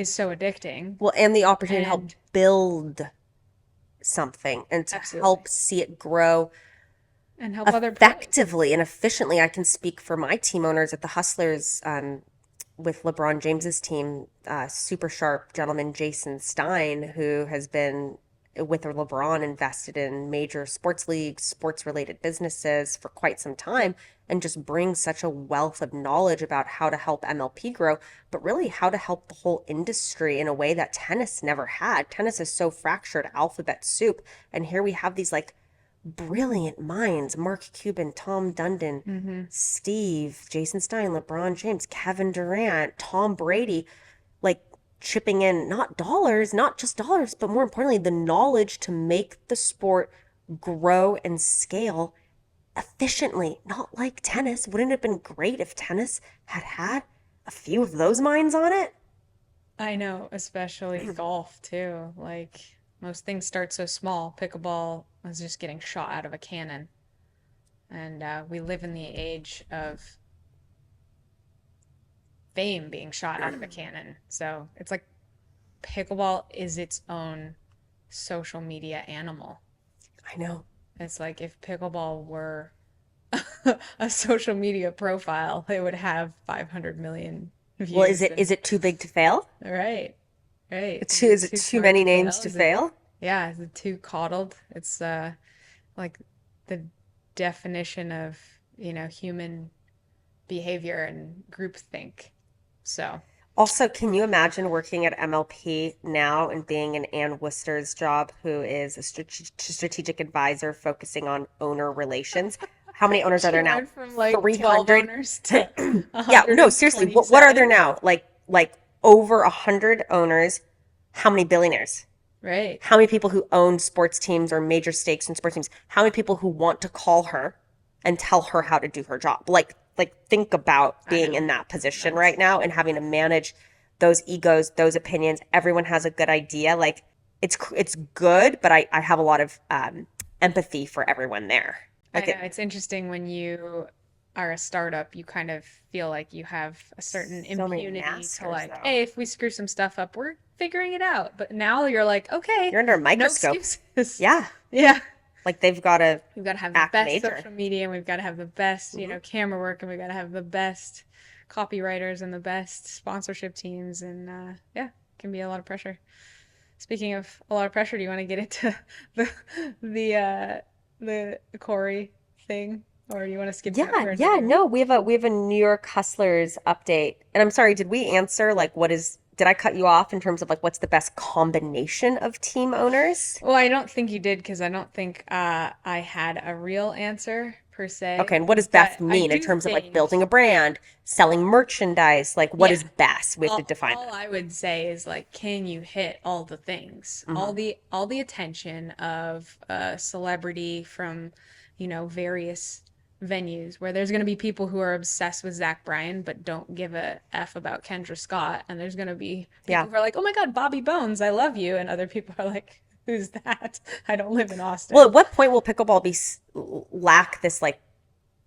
so addicting. well, and the opportunity to help And build something and to absolutely. help see it grow And help other pros. effectively and efficiently. I can speak for my team owners at the Hustlers, with LeBron James's team, super sharp gentleman Jason Stein, who has been with LeBron invested in major sports leagues, sports related businesses for quite some time, and just brings such a wealth of knowledge about how to help MLP grow, but really how to help the whole industry in a way that tennis never had. Tennis is so fractured, alphabet soup, and here we have these like brilliant minds: Mark Cuban, Tom Dundon, Hmm. Steve, Jason Stein, LeBron James, Kevin Durant, Tom Brady, like chipping in not dollars, not just dollars, but more importantly, the knowledge to make the sport grow and scale efficiently, not like tennis. Wouldn't it have been great if tennis had had a few of those minds on it? I know, especially golf too. Like most things start so small. Pickleball is just getting shot out of a cannon. And we live in the age of fame being shot out of a cannon. So it's like pickleball is its own social media animal. I know. It's like if pickleball were a social media profile, it would have 500 million Well, is views. it And is it too big to fail? right, right. Is Is it it too too smart many to names fail? to fail? Yeah, is it too coddled? It's like the definition of, human behavior and groupthink. So, Also, can you imagine working at MLP now and being in Ann Worcester's job, who is a strategic advisor focusing on owner relations? How many owners are she there now? went from like 12 300. owners to Yeah, no, seriously, what are there 127. now? Like over 100 owners. How many billionaires? Right. How many people who own sports teams or major stakes in sports teams? How many people who want to call her and tell her how to do her job? Like think about I being know. in that position right That's now and having to manage those egos, those opinions. Everyone has a good idea. Like it's good, but I have a lot of empathy for everyone there. I Like know it, it's interesting when you are a startup, you kind of feel like you have a certain so many impunity to masters like, though. hey, if we screw some stuff up, we're figuring it out. But now you're like, okay, You're under a no microscope. excuses. Yeah, Yeah. like they've got to We've got to have the act best major. social media and we've got to have the best, Hmm. camera work and we've got to have the best copywriters and the best sponsorship teams and yeah, it can be a lot of pressure. Speaking of a lot of pressure, do you want to get into the the uh the Corey thing or do you want to skip that Yeah, for yeah, another day? no, we have a New York Hustlers update. And I'm sorry, did we answer like did I cut you off in terms of like what's the best combination of team owners? Well, I don't think you did because I don't think I had a real answer per Okay, se, and what does but best I mean in do terms of like think building a brand, selling merchandise? Like what yeah. is best? We have to define All that. I would say is like, can you hit all the things? Hmm. All the attention of a celebrity from, various venues where there's going to be people who are obsessed with Zach Bryan but don't give a F about Kendra Scott. And there's going to be Yeah. people who are like, oh my God, Bobby Bones, I love you. And other people are like, who's that? I don't live in Well, Austin. at what point will pickleball lack this like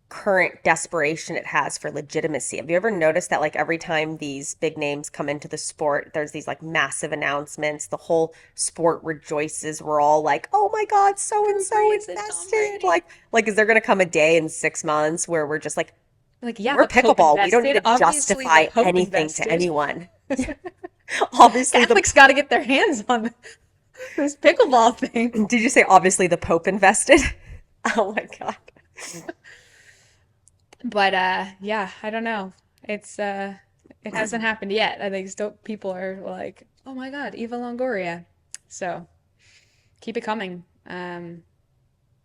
current desperation it has for legitimacy? Have you ever noticed that like every time these big names come into the sport, there's these like massive announcements, the whole sport rejoices. We're all like, "Oh my God, so and Drew so Brees and Tom invested." Brady. Like is there going to come a day in 6 months where we're just like, Like, yeah, "We're the Pope pickleball. We don't need invested. to Obviously, the justify Pope anything to invested. anyone." Obviously the Catholics got to get their hands on this pickleball thing. Did you say obviously the Pope invested? Oh my God. But yeah, I don't know. It's it hasn't happened yet. I think still people are like, "Oh my God, Eva Longoria." So, keep it coming.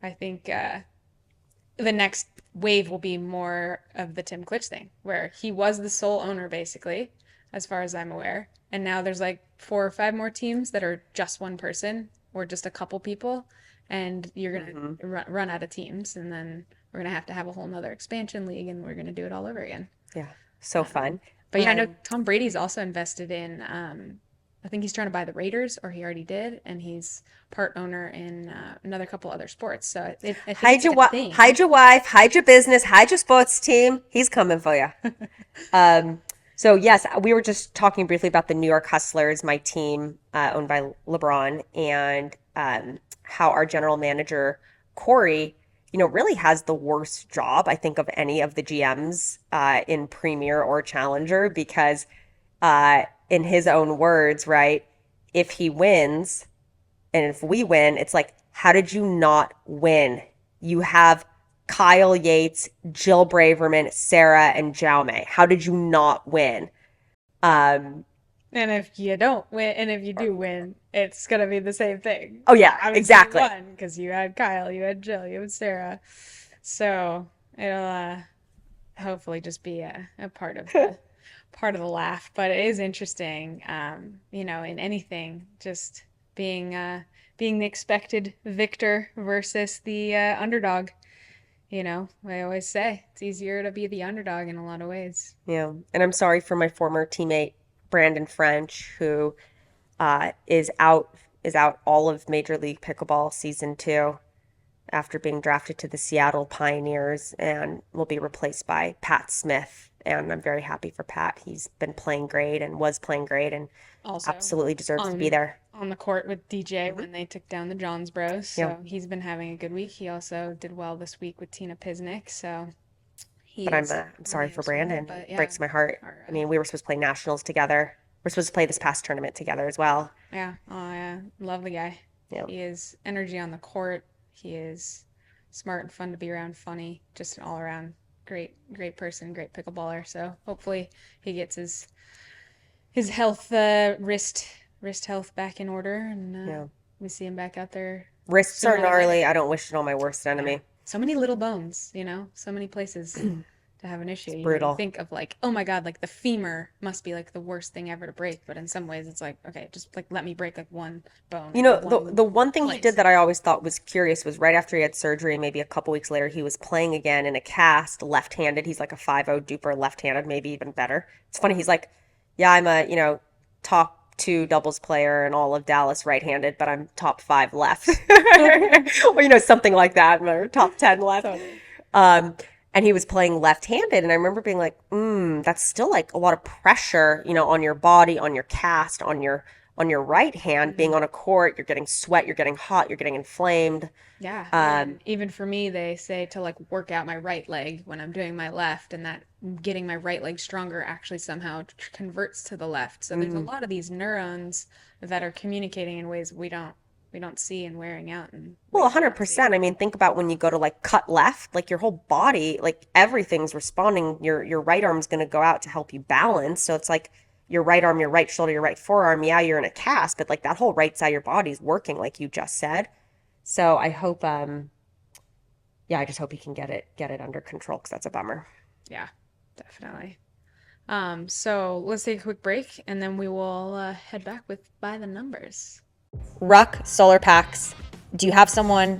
I think the next wave will be more of the Tim Klitsch thing, where he was the sole owner basically, as far as I'm aware. And now there's like 4 or 5 more teams that are just one person or just a couple people, and you're gonna Hmm. run out of teams, and then we're gonna have to have a whole nother expansion league, and we're gonna do it all over again. Yeah. So fun. But yeah, I know Um, Tom Brady's also invested in I think he's trying to buy the Raiders, or he already did, and he's part owner in another couple other sports. So I think it's like a Hide thing. your wife, hide your business, hide your sports team. He's coming for you. So yes, we were just talking briefly about the New York Hustlers, my team owned by LeBron, and how our general manager Corey, really has the worst job I think of any of the GMs in Premier or Challenger because, in his own words, right, if he wins and if we win, it's like, how did you not win? You have Kyle Yates, Jill Braverman, Sarah, and Jaume. How did you not win? Um, And if you don't win, and if you do win, it's gonna be the same thing. oh yeah, Obviously, you exactly. won because you had Kyle, you had Jill, you had Sarah. So it'll hopefully just be a part of the laugh. But it is interesting, in anything, just being being the expected victor versus the underdog. I always say it's easier to be the underdog in a lot of ways. Yeah. And I'm sorry for my former teammate Brandon French, who is out all of Major League Pickleball season 2 after being drafted to the Seattle Pioneers and will be replaced by Pat Smith. And I'm very happy for Pat. He's been playing great and was playing great and Also, absolutely deserves to be on there. on the court with DJ Hmm. when they took down the Johns Bros. Yeah. So he's been having a good week. He also did well this week with Tina Pisnick. So he But I'm is I'm on sorry the for upswing. Brandon. But yeah, Breaks my heart. our, I mean, we were supposed to play nationals together. We're supposed to play this past tournament together as well. yeah, love the guy. Yeah. He is energy on the court. He is smart and fun to be around, funny, just an all around great person, great pickleballer. So hopefully he gets his health, wrist health back in order, and Yeah. we see him back out there Wrists are sooner than gnarly. later. I don't wish it on my worst Yeah. enemy. So many little bones, so many places to have an issue. It's You brutal. think of like, oh my God, like the femur must be like the worst thing ever to break. But in some ways, it's like, okay, just like let me break like one bone You in know, the one the one thing he did place. that I always thought was curious was right after he had surgery, maybe a couple weeks later, he was playing again in a cast, left-handed. He's like a 5-0 duper left-handed, maybe even better. It's funny. He's like, yeah, I'm a, top 2 doubles player in all of Dallas right-handed, but I'm top 5 left. Or, something like that, or top 10 left. Totally. Um, and he was playing left-handed, and I remember being like, that's still like a lot of pressure, on your body, on your cast, on your right hand, being hmm on a court, you're getting sweat, you're getting hot, you're getting inflamed. Yeah, Um, and even for me, they say to like work out my right leg when I'm doing my left, and that getting my right leg stronger actually somehow converts to the left. So there's a mm, lot of these neurons that are communicating in ways we don't see and wearing out in well, ways we don't see. 100%. I mean, think about when you go to like cut left, like your whole body, like everything's responding. Your right arm's going to go out to help you balance. So it's like your right arm, your right shoulder, your right forearm. Yeah, you're in a cast, but like that whole right side of your body is working, like you just said. So I hope, yeah, I just hope he can get it under control because that's a bummer. Yeah, definitely. So let's take a quick break, and then we will head back with by the numbers. Ruck solar packs. Do you have someone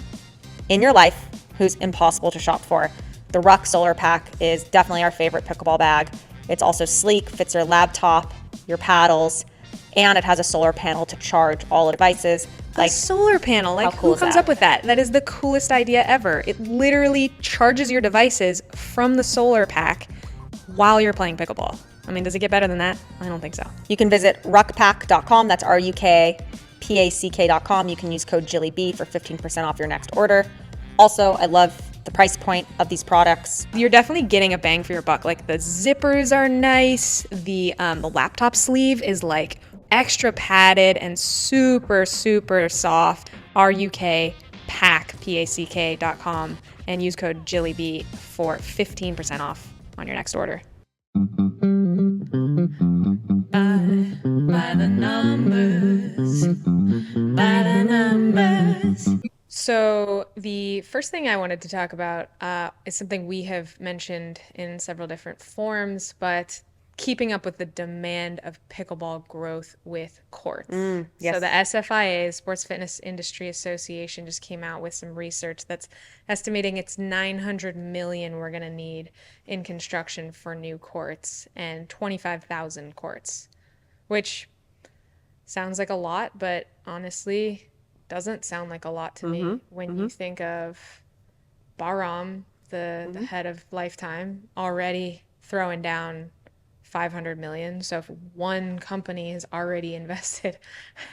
in your life who's impossible to shop for? The Ruck solar pack is definitely our favorite pickleball bag. It's also sleek, fits your laptop, your paddles, and it has a solar panel to charge all the devices. A solar panel, like cool who is comes that? up with that? That is the coolest idea ever. It literally charges your devices from the solar pack while you're playing pickleball. I mean, does it get better than that? I don't think so. You can visit ruckpack.com. That's RUKPACK.com. You can use code Jilly B for 15% off your next order. Also, I love the price point of these products. You're definitely getting a bang for your buck. Like the zippers are nice. The laptop sleeve is like extra padded and super super soft. RUKPACK.com and use code JillyB for 15% off on your next order. By the numbers. By the numbers. So the first thing I wanted to talk about is something we have mentioned in several different forms, but keeping up with the demand of pickleball growth with courts. So Yes. the SFIA, Sports Fitness Industry Association, just came out with some research that's estimating it's 900 million we're going to need in construction for new courts and 25,000 courts, which sounds like a lot, but honestly, doesn't sound like a lot to me when you think of Bahram, the head of Lifetime, already throwing down 500 million. So if one company has already invested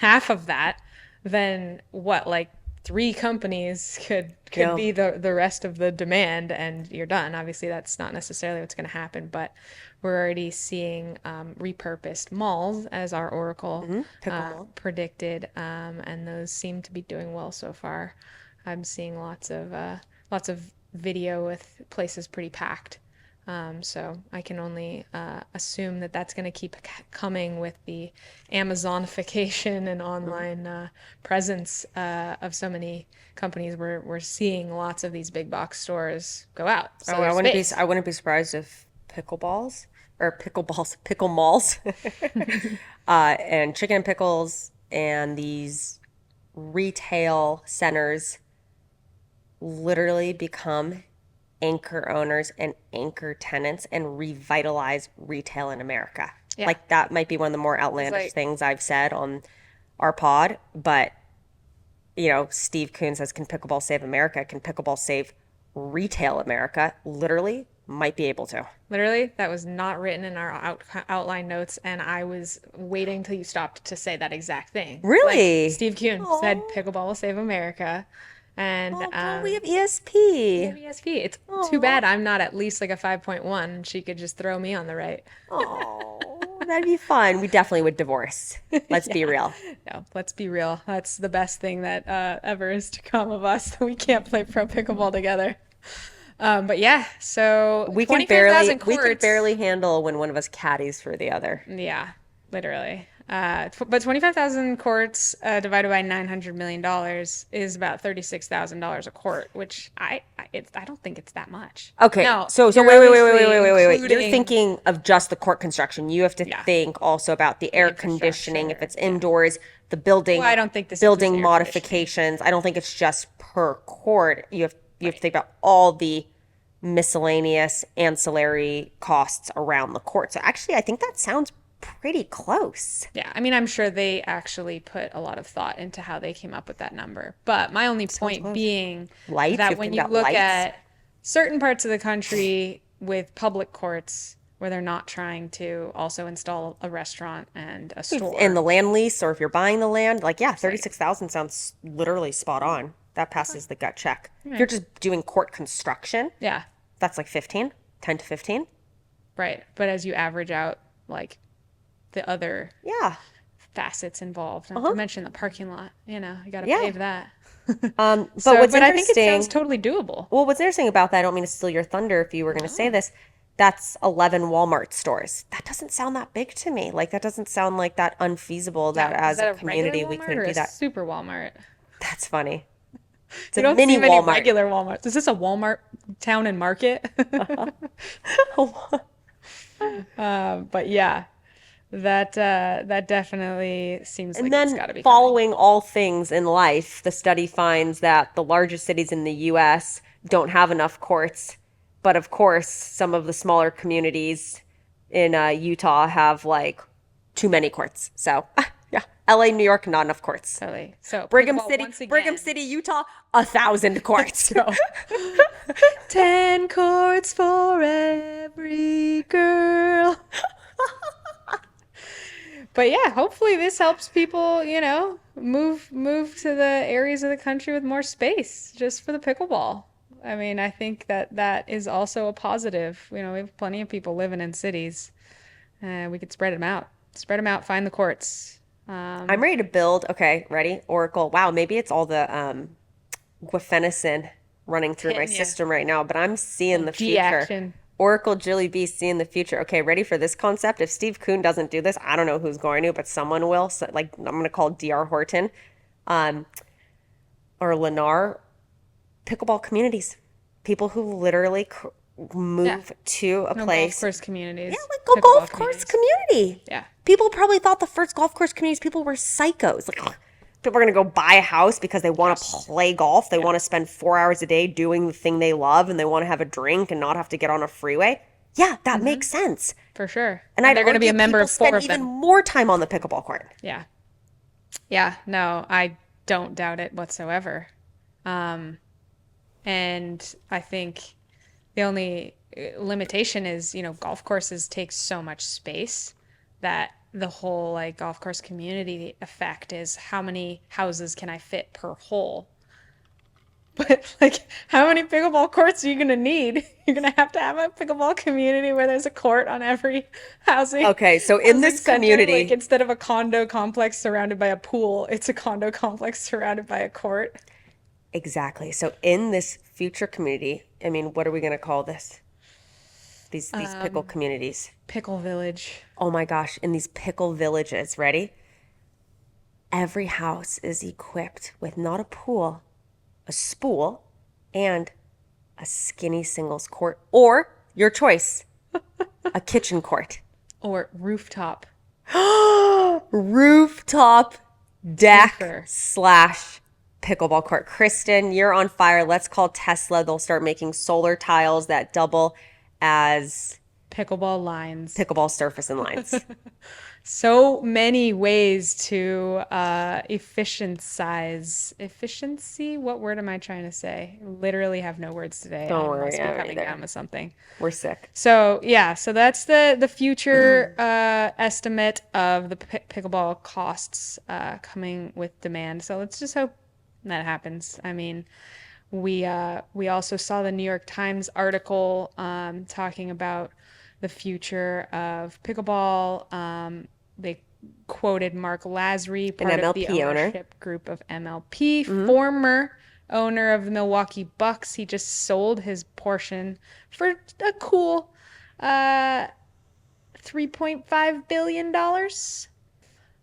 half of that, then what, like three companies could Yeah. be the rest of the demand and you're done. Obviously, that's not necessarily what's going to happen, but we're already seeing repurposed malls as our Oracle Pickle mall. predicted, and those seem to be doing well so far. I'm seeing lots of video with places pretty packed. So I can only assume that that's going to keep coming with the Amazonification and online presence of so many companies. We're seeing lots of these big box stores go out. So Oh, there's space. I wouldn't be surprised if pickle malls, and chicken and pickles and these retail centers literally become anchor owners and anchor tenants and revitalize retail in America. Yeah. Like that might be one of the more outlandish like- things I've said on our pod, but Steve Kuhn says, can pickleball save America? Can pickleball save retail America? Literally might be able to. Literally, that was not written in our outline notes, and I was waiting till you stopped to say that exact thing. Really? Like Steve Kuhn said, "Pickleball will save America," and Oh, we have ESP. ESP. It's too bad I'm not at least like a 5.1, and she could just throw me on the right. Oh, that'd be fun. We definitely would divorce. Let's be real. No, let's be real. That's the best thing that ever is to come of us. We can't play pro pickleball together. But yeah, so We can 25,000 barely courts. handle when one of us caddies for the other. Yeah, literally. But 25,000 courts divided by $900 million is about $36,000 a court, which I don't think it's that much. Okay, No, so you're wait. You're including- thinking of just the court construction. You have to Yeah. think also about the air conditioning, if it's indoors, the building, Well, I don't think this building includes air modifications. I don't think it's just per court. You have to think about all the miscellaneous ancillary costs around the court. So actually, I think that sounds pretty close. Yeah, I mean, I'm sure they actually put a lot of thought into how they came up with that number. But my only point being Lights, you that have when to you think look about lights. at certain parts of the country with public courts where they're not trying to also install a restaurant and a store. And the land lease, or if you're buying the land, like, yeah, 36,000 sounds literally spot on. That passes the gut check. If you're just doing court construction, Yeah, that's like 10 to 15. right. But as you average out, like, the other Yeah. facets involved, not to mention the parking lot, you got to Yeah. pave that. But So, what's but I think it interesting, sounds totally doable. well, what's interesting about that, I don't mean to steal your thunder if you were going to say this, that's 11 Walmart stores. That doesn't sound that big to me. Like, that doesn't sound like that unfeasible that Is as that a community regular we Walmart couldn't or do a that. super Walmart? That's funny. It's You a don't mini see many Walmart. regular Walmarts. Is this a Walmart town and market? But yeah, that definitely seems like And it's got to then be coming. following all things in life, the study finds that the largest cities in the US don't have enough courts. But of course, some of the smaller communities in Utah have like too many courts. So yeah, LA, New York, not enough courts. Totally. So Brigham pickleball City, once again. Brigham City, Utah, 1,000 courts. 10 courts for every girl. But yeah, hopefully this helps people, move to the areas of the country with more space just for the pickleball. I mean, I think that is also a positive. We have plenty of people living in cities. We could spread them out. Find the courts. I'm ready to build. Okay, ready? Oracle. Wow, maybe it's all the guafenicin running through my Hitting ya. system right now, but I'm seeing the G future. action. Oracle Jilly B seeing the future. Okay, ready for this concept? If Steve Kuhn doesn't do this, I don't know who's going to, but someone will. So, like, I'm going to call DR Horton or Lennar pickleball communities. People who literally move to a No place. golf course communities. Yeah, like a pickleball golf course community. Yeah. People probably thought the first golf course communities, people were psychos. Like, ugh, people are going to go buy a house because they want to play golf. They want to spend 4 hours a day doing the thing they love, and they want to have a drink and not have to get on a freeway. Yeah, that makes sense. For sure. And I'd they're going to be a argue member people of four spend of even them. more time on the pickleball court. Yeah. Yeah, no, I don't doubt it whatsoever. Um, and I think the only limitation is, golf courses take so much space that the whole like golf course community effect is how many houses can I fit per hole? But like, how many pickleball courts are you gonna need? You're gonna have to have a pickleball community where there's a court on every housing Okay, so in housing this center. Like community, instead of a condo complex surrounded by a pool, it's a condo complex surrounded by a court. exactly. So in this future community, I mean, what are we going to call this? These pickle communities. Pickle Village. Oh my gosh, in these pickle villages, ready? Every house is equipped with not a pool, a spool, and a skinny singles court, or your choice, a kitchen court. Or rooftop. Rooftop deck Twofer. slash pickleball court. Kristin, you're on fire. Let's call Tesla. They'll start making solar tiles that double as Pickleball lines. pickleball surface and lines. So many ways to efficiency. What word am I trying to say? Literally have no words today. Don't I worry, must be I'm coming either. down with something. We're sick. So yeah, so that's the future estimate of the pickleball costs coming with demand. So let's just hope that happens. I mean, we also saw the New York Times article talking about the future of pickleball. They quoted Mark Lasry, part of the MLP owner. ownership group of MLP, former owner of the Milwaukee Bucks. He just sold his portion for a cool $3.5 billion. A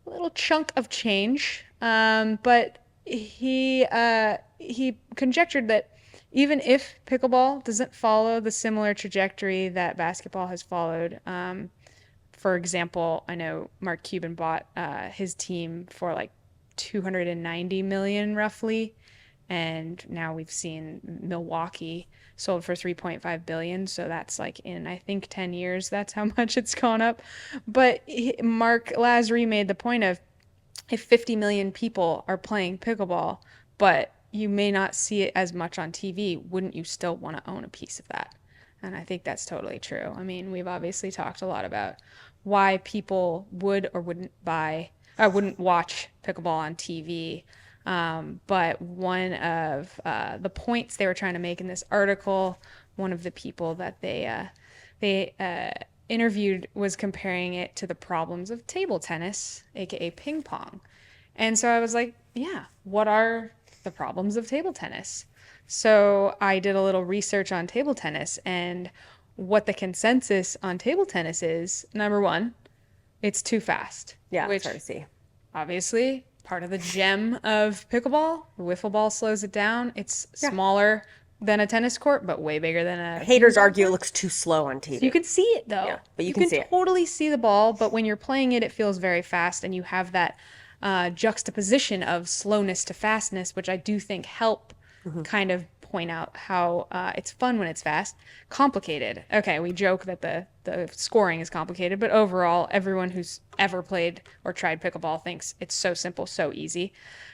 little chunk of change. But he conjectured that even if pickleball doesn't follow the similar trajectory that basketball has followed, for example, I know Mark Cuban bought his team for like 290 million roughly, and now we've seen Milwaukee sold for 3.5 billion, so that's like in I think 10 years that's how much it's gone up. But Mark Lasry made the point of if 50 million people are playing pickleball, but you may not see it as much on TV, wouldn't you still want to own a piece of that? And I think that's totally true. I mean, we've obviously talked a lot about why people would or wouldn't wouldn't watch pickleball on TV. But one of the points they were trying to make in this article, one of the people that they interviewed was comparing it to the problems of table tennis, aka ping pong. And so I was like, yeah, what are the problems of table tennis? So I did a little research on table tennis, and what the consensus on table tennis is, number one, it's too fast. Yeah, which it's hard to see. obviously part of the gem of pickleball. Wiffle ball slows it down. It's smaller than a tennis court, but way bigger than a Haters ping pong argue it court. looks too slow on TV. You can see it though. Yeah, but you can see it. totally see the ball, but when you're playing it, it feels very fast, and you have that juxtaposition of slowness to fastness, which I do think help kind of point out how it's fun when it's fast. Complicated. Okay, we joke that the scoring is complicated, but overall, everyone who's ever played or tried pickleball thinks it's so simple, so easy.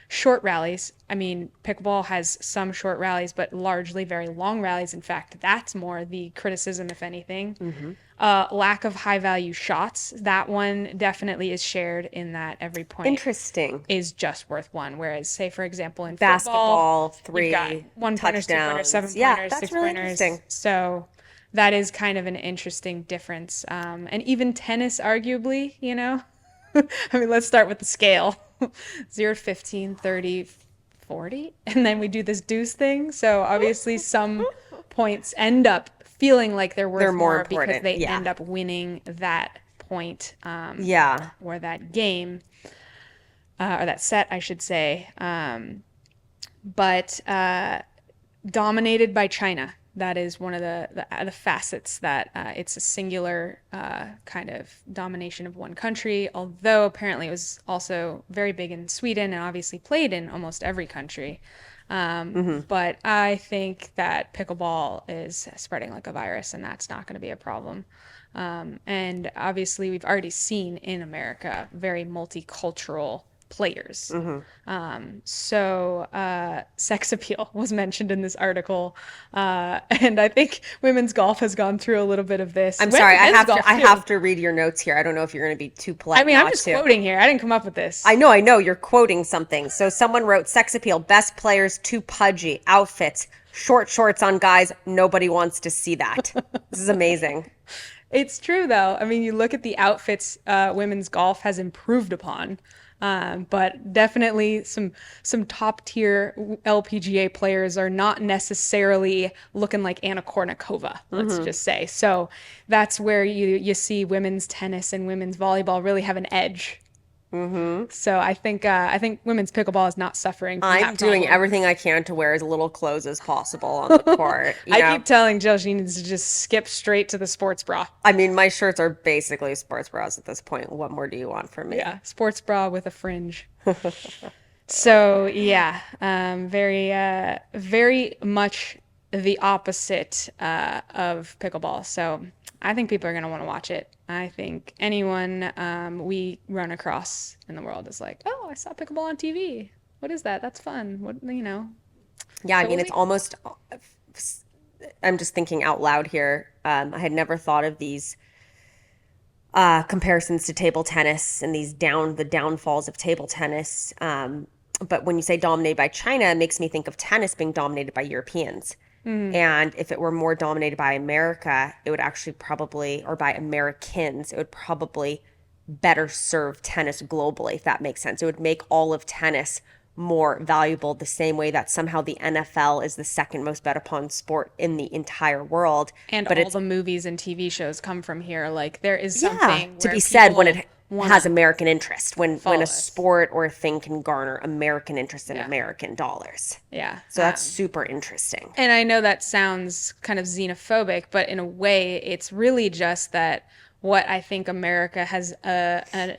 Short rallies. I mean, pickleball has some short rallies, but largely very long rallies. In fact, that's more the criticism, if anything. Lack of high value shots. That one definitely is shared in that every point Interesting. is just worth one. Whereas, say, for example, in Basketball, football, three you've got 1-pointers, 2-pointers, touchdowns. 7-pointers, Yeah, that's 6 really pointers. interesting. So that is kind of an interesting difference. And even tennis, arguably, I mean, let's start with the scale 0 to 15, 30, 40. And then we do this deuce thing. So obviously, some points end up feeling like they're worth They're more more because important, they yeah. end up winning that point Yeah. or that game or that set, I should say. But dominated by China. That is one of the facets that it's a singular kind of domination of one country, although apparently it was also very big in Sweden and obviously played in almost every country. But I think that pickleball is spreading like a virus, and that's not going to be a problem. And obviously, we've already seen in America very multicultural players. Sex appeal was mentioned in this article, and I think women's golf has gone through a little bit of this. I'm sorry, I Men's golf I too. have to read your notes here. I don't know if you're going to be too polite I mean, I'm not just to. quoting here. I didn't come up with this. I know, you're quoting something. So someone wrote sex appeal, best players too pudgy, outfits, short shorts on guys, nobody wants to see that. This is amazing. It's true, though. I mean, you look at the outfits women's golf has improved upon, but definitely some top tier LPGA players are not necessarily looking like Anna Kournikova, let's just say. So that's where you see women's tennis and women's volleyball really have an edge. So I think women's pickleball is not suffering from I'm that doing problem. everything I can to wear as little clothes as possible on the court. You I know? keep telling Jill she needs to just skip straight to the sports bra. I mean, my shirts are basically sports bras at this point. What more do you want from me? Yeah, sports bra with a fringe. So yeah, very much the opposite of pickleball. So I think people are gonna want to watch it. I think anyone we run across in the world is like, oh, I saw pickleball on TV. What is that? That's fun. What, you know? Yeah, I So mean, we'll it's almost, I'm just thinking out loud here. I had never thought of these comparisons to table tennis and the downfalls of table tennis. But when you say dominated by China, it makes me think of tennis being dominated by Europeans. And if it were more dominated by America, it would actually probably, or by Americans, it would probably better serve tennis globally, if that makes sense. It would make all of tennis more valuable, the same way that somehow the NFL is the second most bet upon sport in the entire world. And But all it's, the movies and TV shows come from here. Like there is yeah, something to where be said when people it wanna has American interest, when follow a us. sport or a thing can garner American interest in Yeah. American dollars. Yeah. So that's super interesting. And I know that sounds kind of xenophobic, but in a way, it's really just that what I think America has an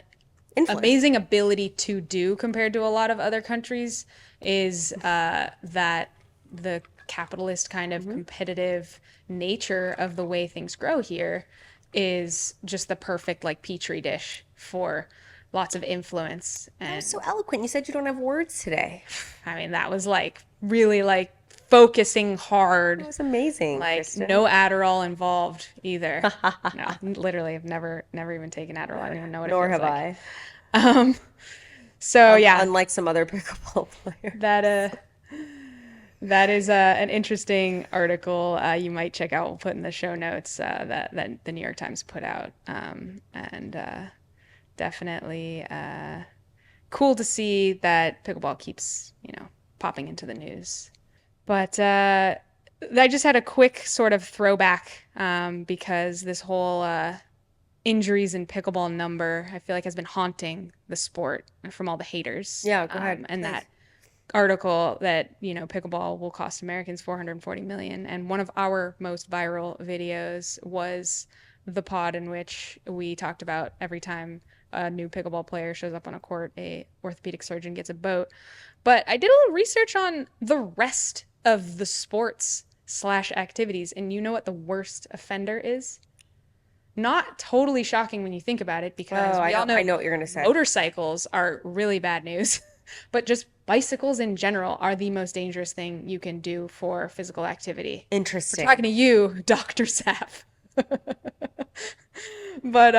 Influence. amazing ability to do compared to a lot of other countries is that the capitalist kind of competitive nature of the way things grow here is just the perfect like petri dish for lots of influence. And So eloquent. You said you don't have words today. I mean, that was like really like focusing hard. That was amazing, Like Kristin. no Adderall involved either. No, literally, I've never even taken Adderall. I don't even know what Nor it feels have like. I. So yeah, Unlike some other pickleball players. that is an interesting article you might check out. We'll put in the show notes that the New York Times put out, and definitely cool to see that pickleball keeps popping into the news. But I just had a quick sort of throwback because this whole injuries in pickleball number, I feel like, has been haunting the sport from all the haters. Yeah, go ahead, And please. that article that, pickleball will cost Americans $440 million. And one of our most viral videos was the pod in which we talked about every time a new pickleball player shows up on a court, a orthopedic surgeon gets a boat. But I did a little research on the rest of the sports / activities, and you know what the worst offender is? Not totally shocking when you think about it, because we all know I know what you're going to say. motorcycles are really bad news, but just bicycles in general are the most dangerous thing you can do for physical activity. Interesting. Talking to you, Dr. Sapp. But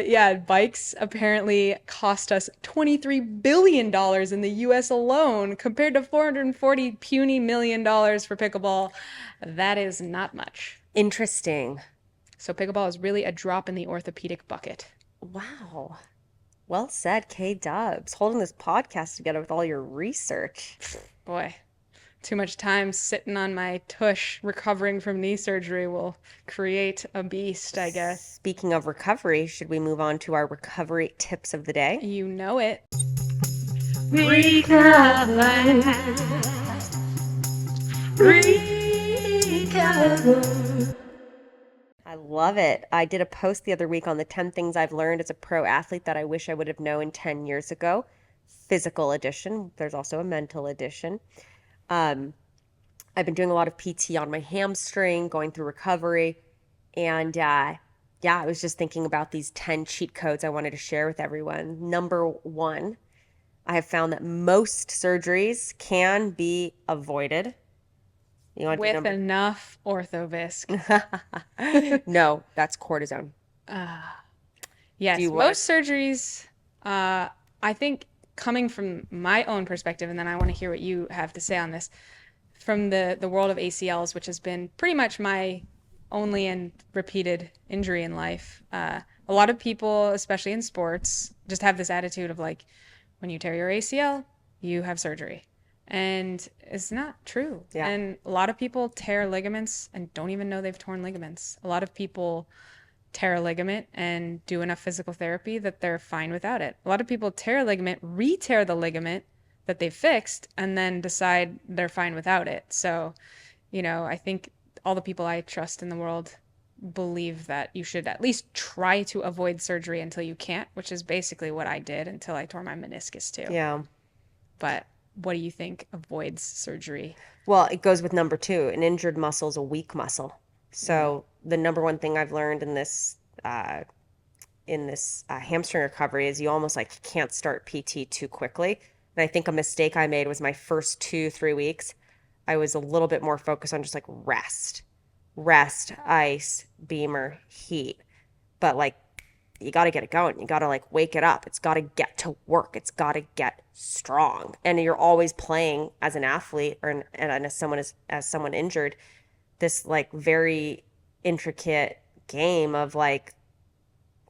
yeah, bikes apparently cost us $23 billion in the US alone, compared to $440 puny million for pickleball. That is not much. Interesting. So pickleball is really a drop in the orthopedic bucket. Wow. Well said, K-Dubs. Holding this podcast together with all your research. Boy, too much time sitting on my tush recovering from knee surgery will create a beast, I guess. Speaking of recovery, should we move on to our recovery tips of the day? You know it. I love it. I did a post the other week on the 10 things I've learned as a pro athlete that I wish I would have known 10 years ago. Physical edition. There's also a mental edition. I've been doing a lot of PT on my hamstring, going through recovery. And I was just thinking about these 10 cheat codes I wanted to share with everyone. Number one, I have found that most surgeries can be avoided. You want to do With enough orthovisc. No, that's cortisone. Do Yes, you want most surgeries, I think coming from my own perspective, and then I want to hear what you have to say on this, from the world of ACLs, which has been pretty much my only and repeated injury in life. A lot of people, especially in sports, just have this attitude of like, when you tear your ACL, you have surgery. And it's not true. Yeah. And a lot of people tear ligaments and don't even know they've torn ligaments. A lot of people tear a ligament and do enough physical therapy that they're fine without it. A lot of people tear a ligament, re-tear the ligament that they fixed, and then decide they're fine without it. So, I think all the people I trust in the world believe that you should at least try to avoid surgery until you can't, which is basically what I did until I tore my meniscus too. Yeah. But what do you think avoids surgery? Well, it goes with number 2. An injured muscle is a weak muscle. So the number one thing I've learned in this hamstring recovery is you almost like can't start PT too quickly. And I think a mistake I made was my first 2-3 weeks, I was a little bit more focused on just like rest, ice, beamer, heat. But like you got to get it going. You got to like wake it up. It's got to get to work. It's got to get strong. And you're always playing as an athlete and as someone injured, this like very intricate game of like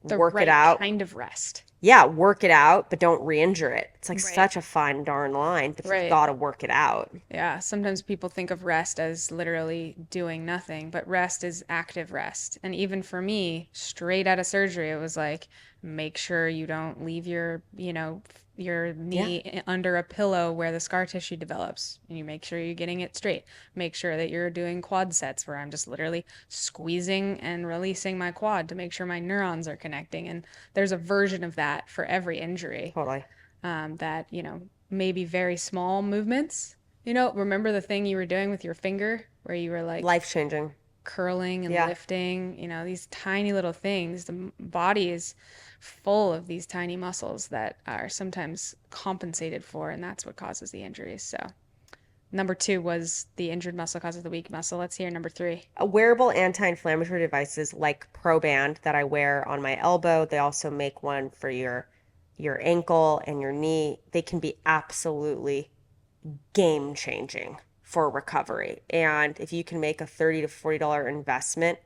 The work right it out. kind of rest. Yeah, work it out, but don't re-injure it. It's like Right. such a fine darn line, but Right. you've got to work it out. Yeah, sometimes people think of rest as literally doing nothing, but rest is active rest. And even for me, straight out of surgery, it was like, make sure you don't leave your knee under a pillow where the scar tissue develops. And you make sure you're getting it straight. Make sure that you're doing quad sets where I'm just literally squeezing and releasing my quad to make sure my neurons are connecting. And there's a version of that for every injury. Totally. That, maybe very small movements. Remember the thing you were doing with your finger where you were like Life-changing. curling and Yeah. lifting, these tiny little things. The body is full of these tiny muscles that are sometimes compensated for, and that's what causes the injuries. So, number 2 was the injured muscle causes the weak muscle. Let's hear number 3. Wearable anti-inflammatory devices like Proband that I wear on my elbow. They also make one for your ankle and your knee. They can be absolutely game changing for recovery. And if you can make a $30 to $40 investment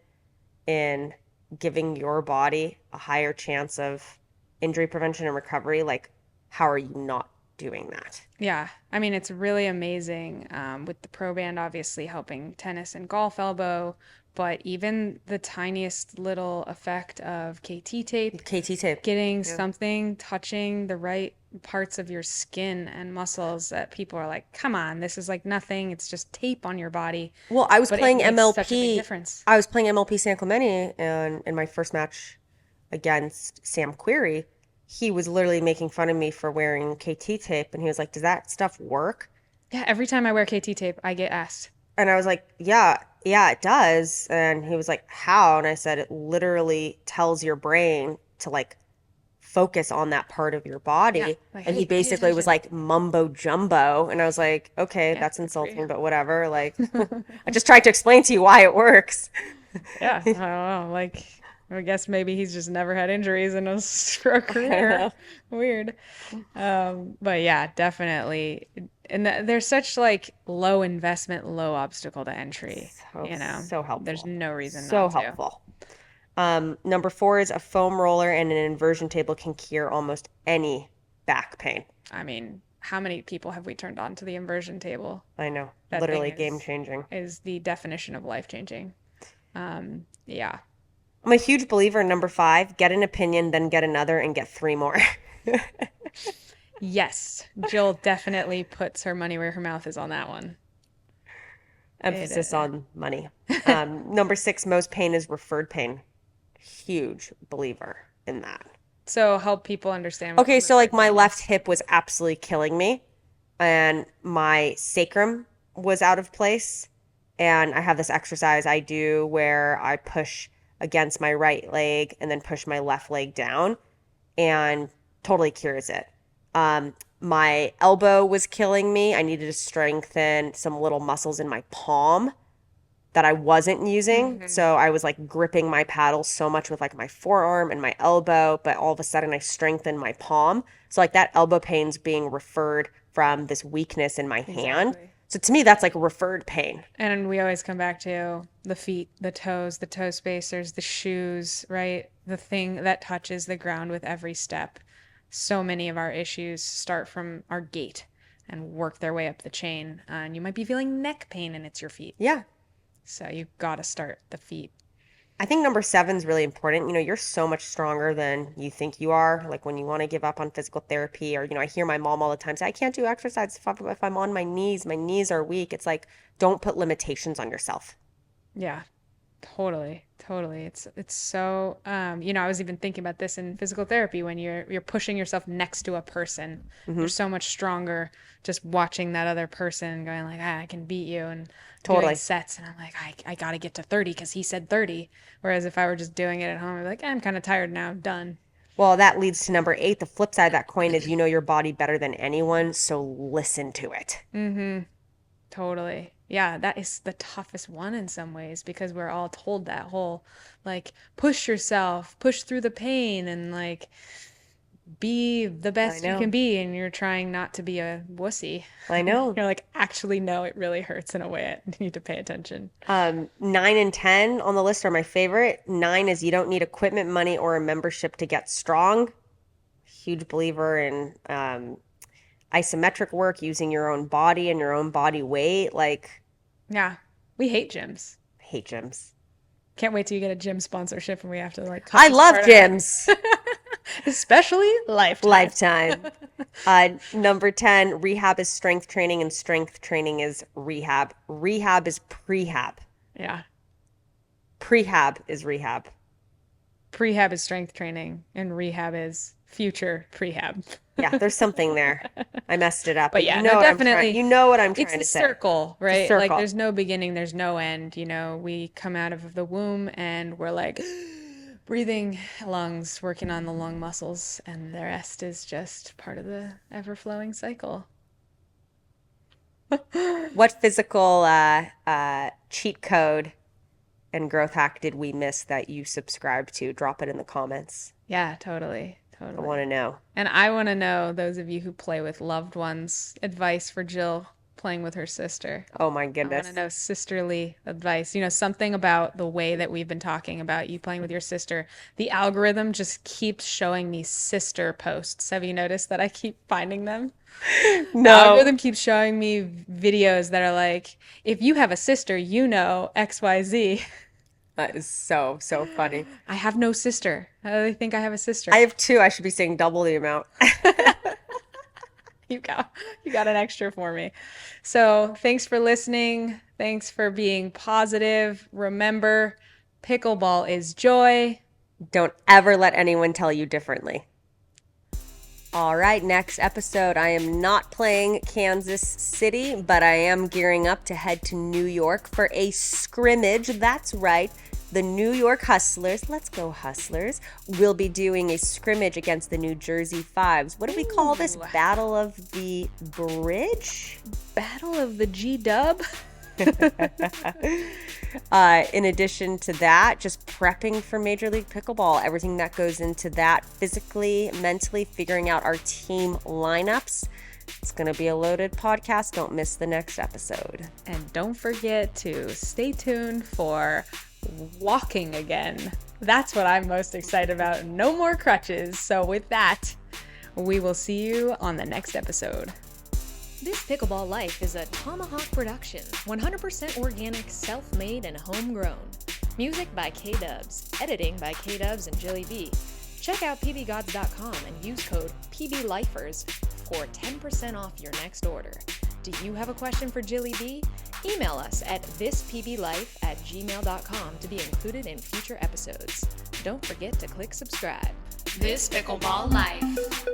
in giving your body a higher chance of injury prevention and recovery, like how are you not doing that? Yeah, I mean, it's really amazing with the Pro Band obviously helping tennis and golf elbow, but even the tiniest little effect of KT tape, KT tape. getting something touching the right parts of your skin and muscles that people are like, come on, this is like nothing. It's just tape on your body. Well, I was But it playing makes such a big MLP. difference. I was playing MLP San Clemente, and in my first match against Sam Query, he was literally making fun of me for wearing KT tape, and he was like, "Does that stuff work?" Yeah, every time I wear KT tape, I get asked. And I was like, "Yeah, it does." And he was like, "How?" And I said, "It literally tells your brain to like focus on that part of your body." Yeah, like, And hey, he pay basically was attention. like mumbo jumbo, and I was like, "Okay, that's good for insulting, you." but whatever." Like, I just tried to explain to you why it works. Yeah, I don't know. Like, I guess maybe he's just never had injuries in his career. Weird. But yeah, definitely. And there's such like low investment, low obstacle to entry. So helpful. There's no reason So not to. helpful. Number 4 is a foam roller and an inversion table can cure almost any back pain. I mean, how many people have we turned on to the inversion table? I know. That Literally thing game changing. is the definition of life changing. Yeah. I'm a huge believer in number 5, get an opinion, then get another and get 3 more. Yes, Jill definitely puts her money where her mouth is on that one. Emphasis on money. Number 6, most pain is referred pain. Huge believer in that. So help people understand. What Okay, so like my referred left hip was absolutely killing me, and my sacrum was out of place. And I have this exercise I do where I push against my right leg and then push my left leg down, and totally cures it. My elbow was killing me. I needed to strengthen some little muscles in my palm that I wasn't using. So I was like gripping my paddle so much with like my forearm and my elbow, but all of a sudden I strengthened my palm. So like that elbow pain's being referred from this weakness in my hand. Exactly. So to me, that's like a referred pain. And we always come back to the feet, the toe spacers, the shoes, right? The thing that touches the ground with every step. So many of our issues start from our gait and work their way up the chain. And you might be feeling neck pain and it's your feet. Yeah. So you got to start the feet. I think number 7 is really important. You're so much stronger than you think you are. Like when you want to give up on physical therapy, or, I hear my mom all the time say, I can't do exercise if I'm on my knees are weak. It's like, don't put limitations on yourself. Yeah, totally. It's so, I was even thinking about this in physical therapy when you're pushing yourself next to a person. You're so much stronger just watching that other person going like, I can beat you, and doing sets. And I'm like, I got to get to 30 because he said 30. Whereas if I were just doing it at home, I'd be like, I'm kind of tired now, I'm done. Well, that leads to number 8. The flip side of that coin is your body better than anyone, so listen to it. Totally. Yeah, that is the toughest one in some ways because we're all told that whole like push yourself, push through the pain, and like be the best you can be, and you're trying not to be a wussy. I know. You're like, actually, no, it really hurts in a way. I need to pay attention. 9 and 10 on the list are my favorite. 9 is you don't need equipment, money, or a membership to get strong. Huge believer in isometric work, using your own body and your own body weight. Like, yeah, we hate gyms. Hate gyms. Can't wait till you get a gym sponsorship and we have to like. I love gyms. Especially Lifetime. Number 10, rehab is strength training and strength training is rehab. Rehab is prehab. Yeah. Prehab is rehab. Prehab is strength training and rehab is future prehab. Yeah, there's something there. I messed it up. But yeah, no, definitely. You know what I'm trying to say. It's a circle, right? It's a circle. Like there's no beginning, there's no end. We come out of the womb and we're like breathing lungs, working on the lung muscles, and the rest is just part of the ever-flowing cycle. What physical cheat code and growth hack did we miss that you subscribe to? Drop it in the comments. Yeah, totally. I want to know. And I want to know, those of you who play with loved ones, advice for Jill playing with her sister. Oh my I goodness. want to know sisterly advice. Something about the way that we've been talking about you playing with your sister. The algorithm just keeps showing me sister posts. Have you noticed that I keep finding them? No. The algorithm keeps showing me videos that are like, if you have a sister, XYZ. That is so funny. I have no sister. How do they think I have a sister? I have 2. I should be saying double the amount. You got an extra for me. So thanks for listening. Thanks for being positive. Remember, pickleball is joy. Don't ever let anyone tell you differently. All right, next episode, I am not playing Kansas City, but I am gearing up to head to New York for a scrimmage. That's right. The New York Hustlers, let's go Hustlers, will be doing a scrimmage against the New Jersey Fives. What do we call this? Battle of the Bridge? Battle of the G-Dub? In addition to that, just prepping for Major League Pickleball, everything that goes into that physically, mentally, figuring out our team lineups. It's going to be a loaded podcast. Don't miss the next episode. And don't forget to stay tuned for walking again. That's what I'm most excited about. No more crutches. So with that, we will see you on the next episode. This Pickleball Life is a Tomahawk production, 100% organic, self-made, and homegrown. Music by K-Dubs, editing by K-Dubs and Jilly B. Check out pbgods.com and use code PBLifers for 10% off your next order. Do you have a question for Jilly B? Email us at thispblife@gmail.com to be included in future episodes. Don't forget to click subscribe. This Pickleball Life.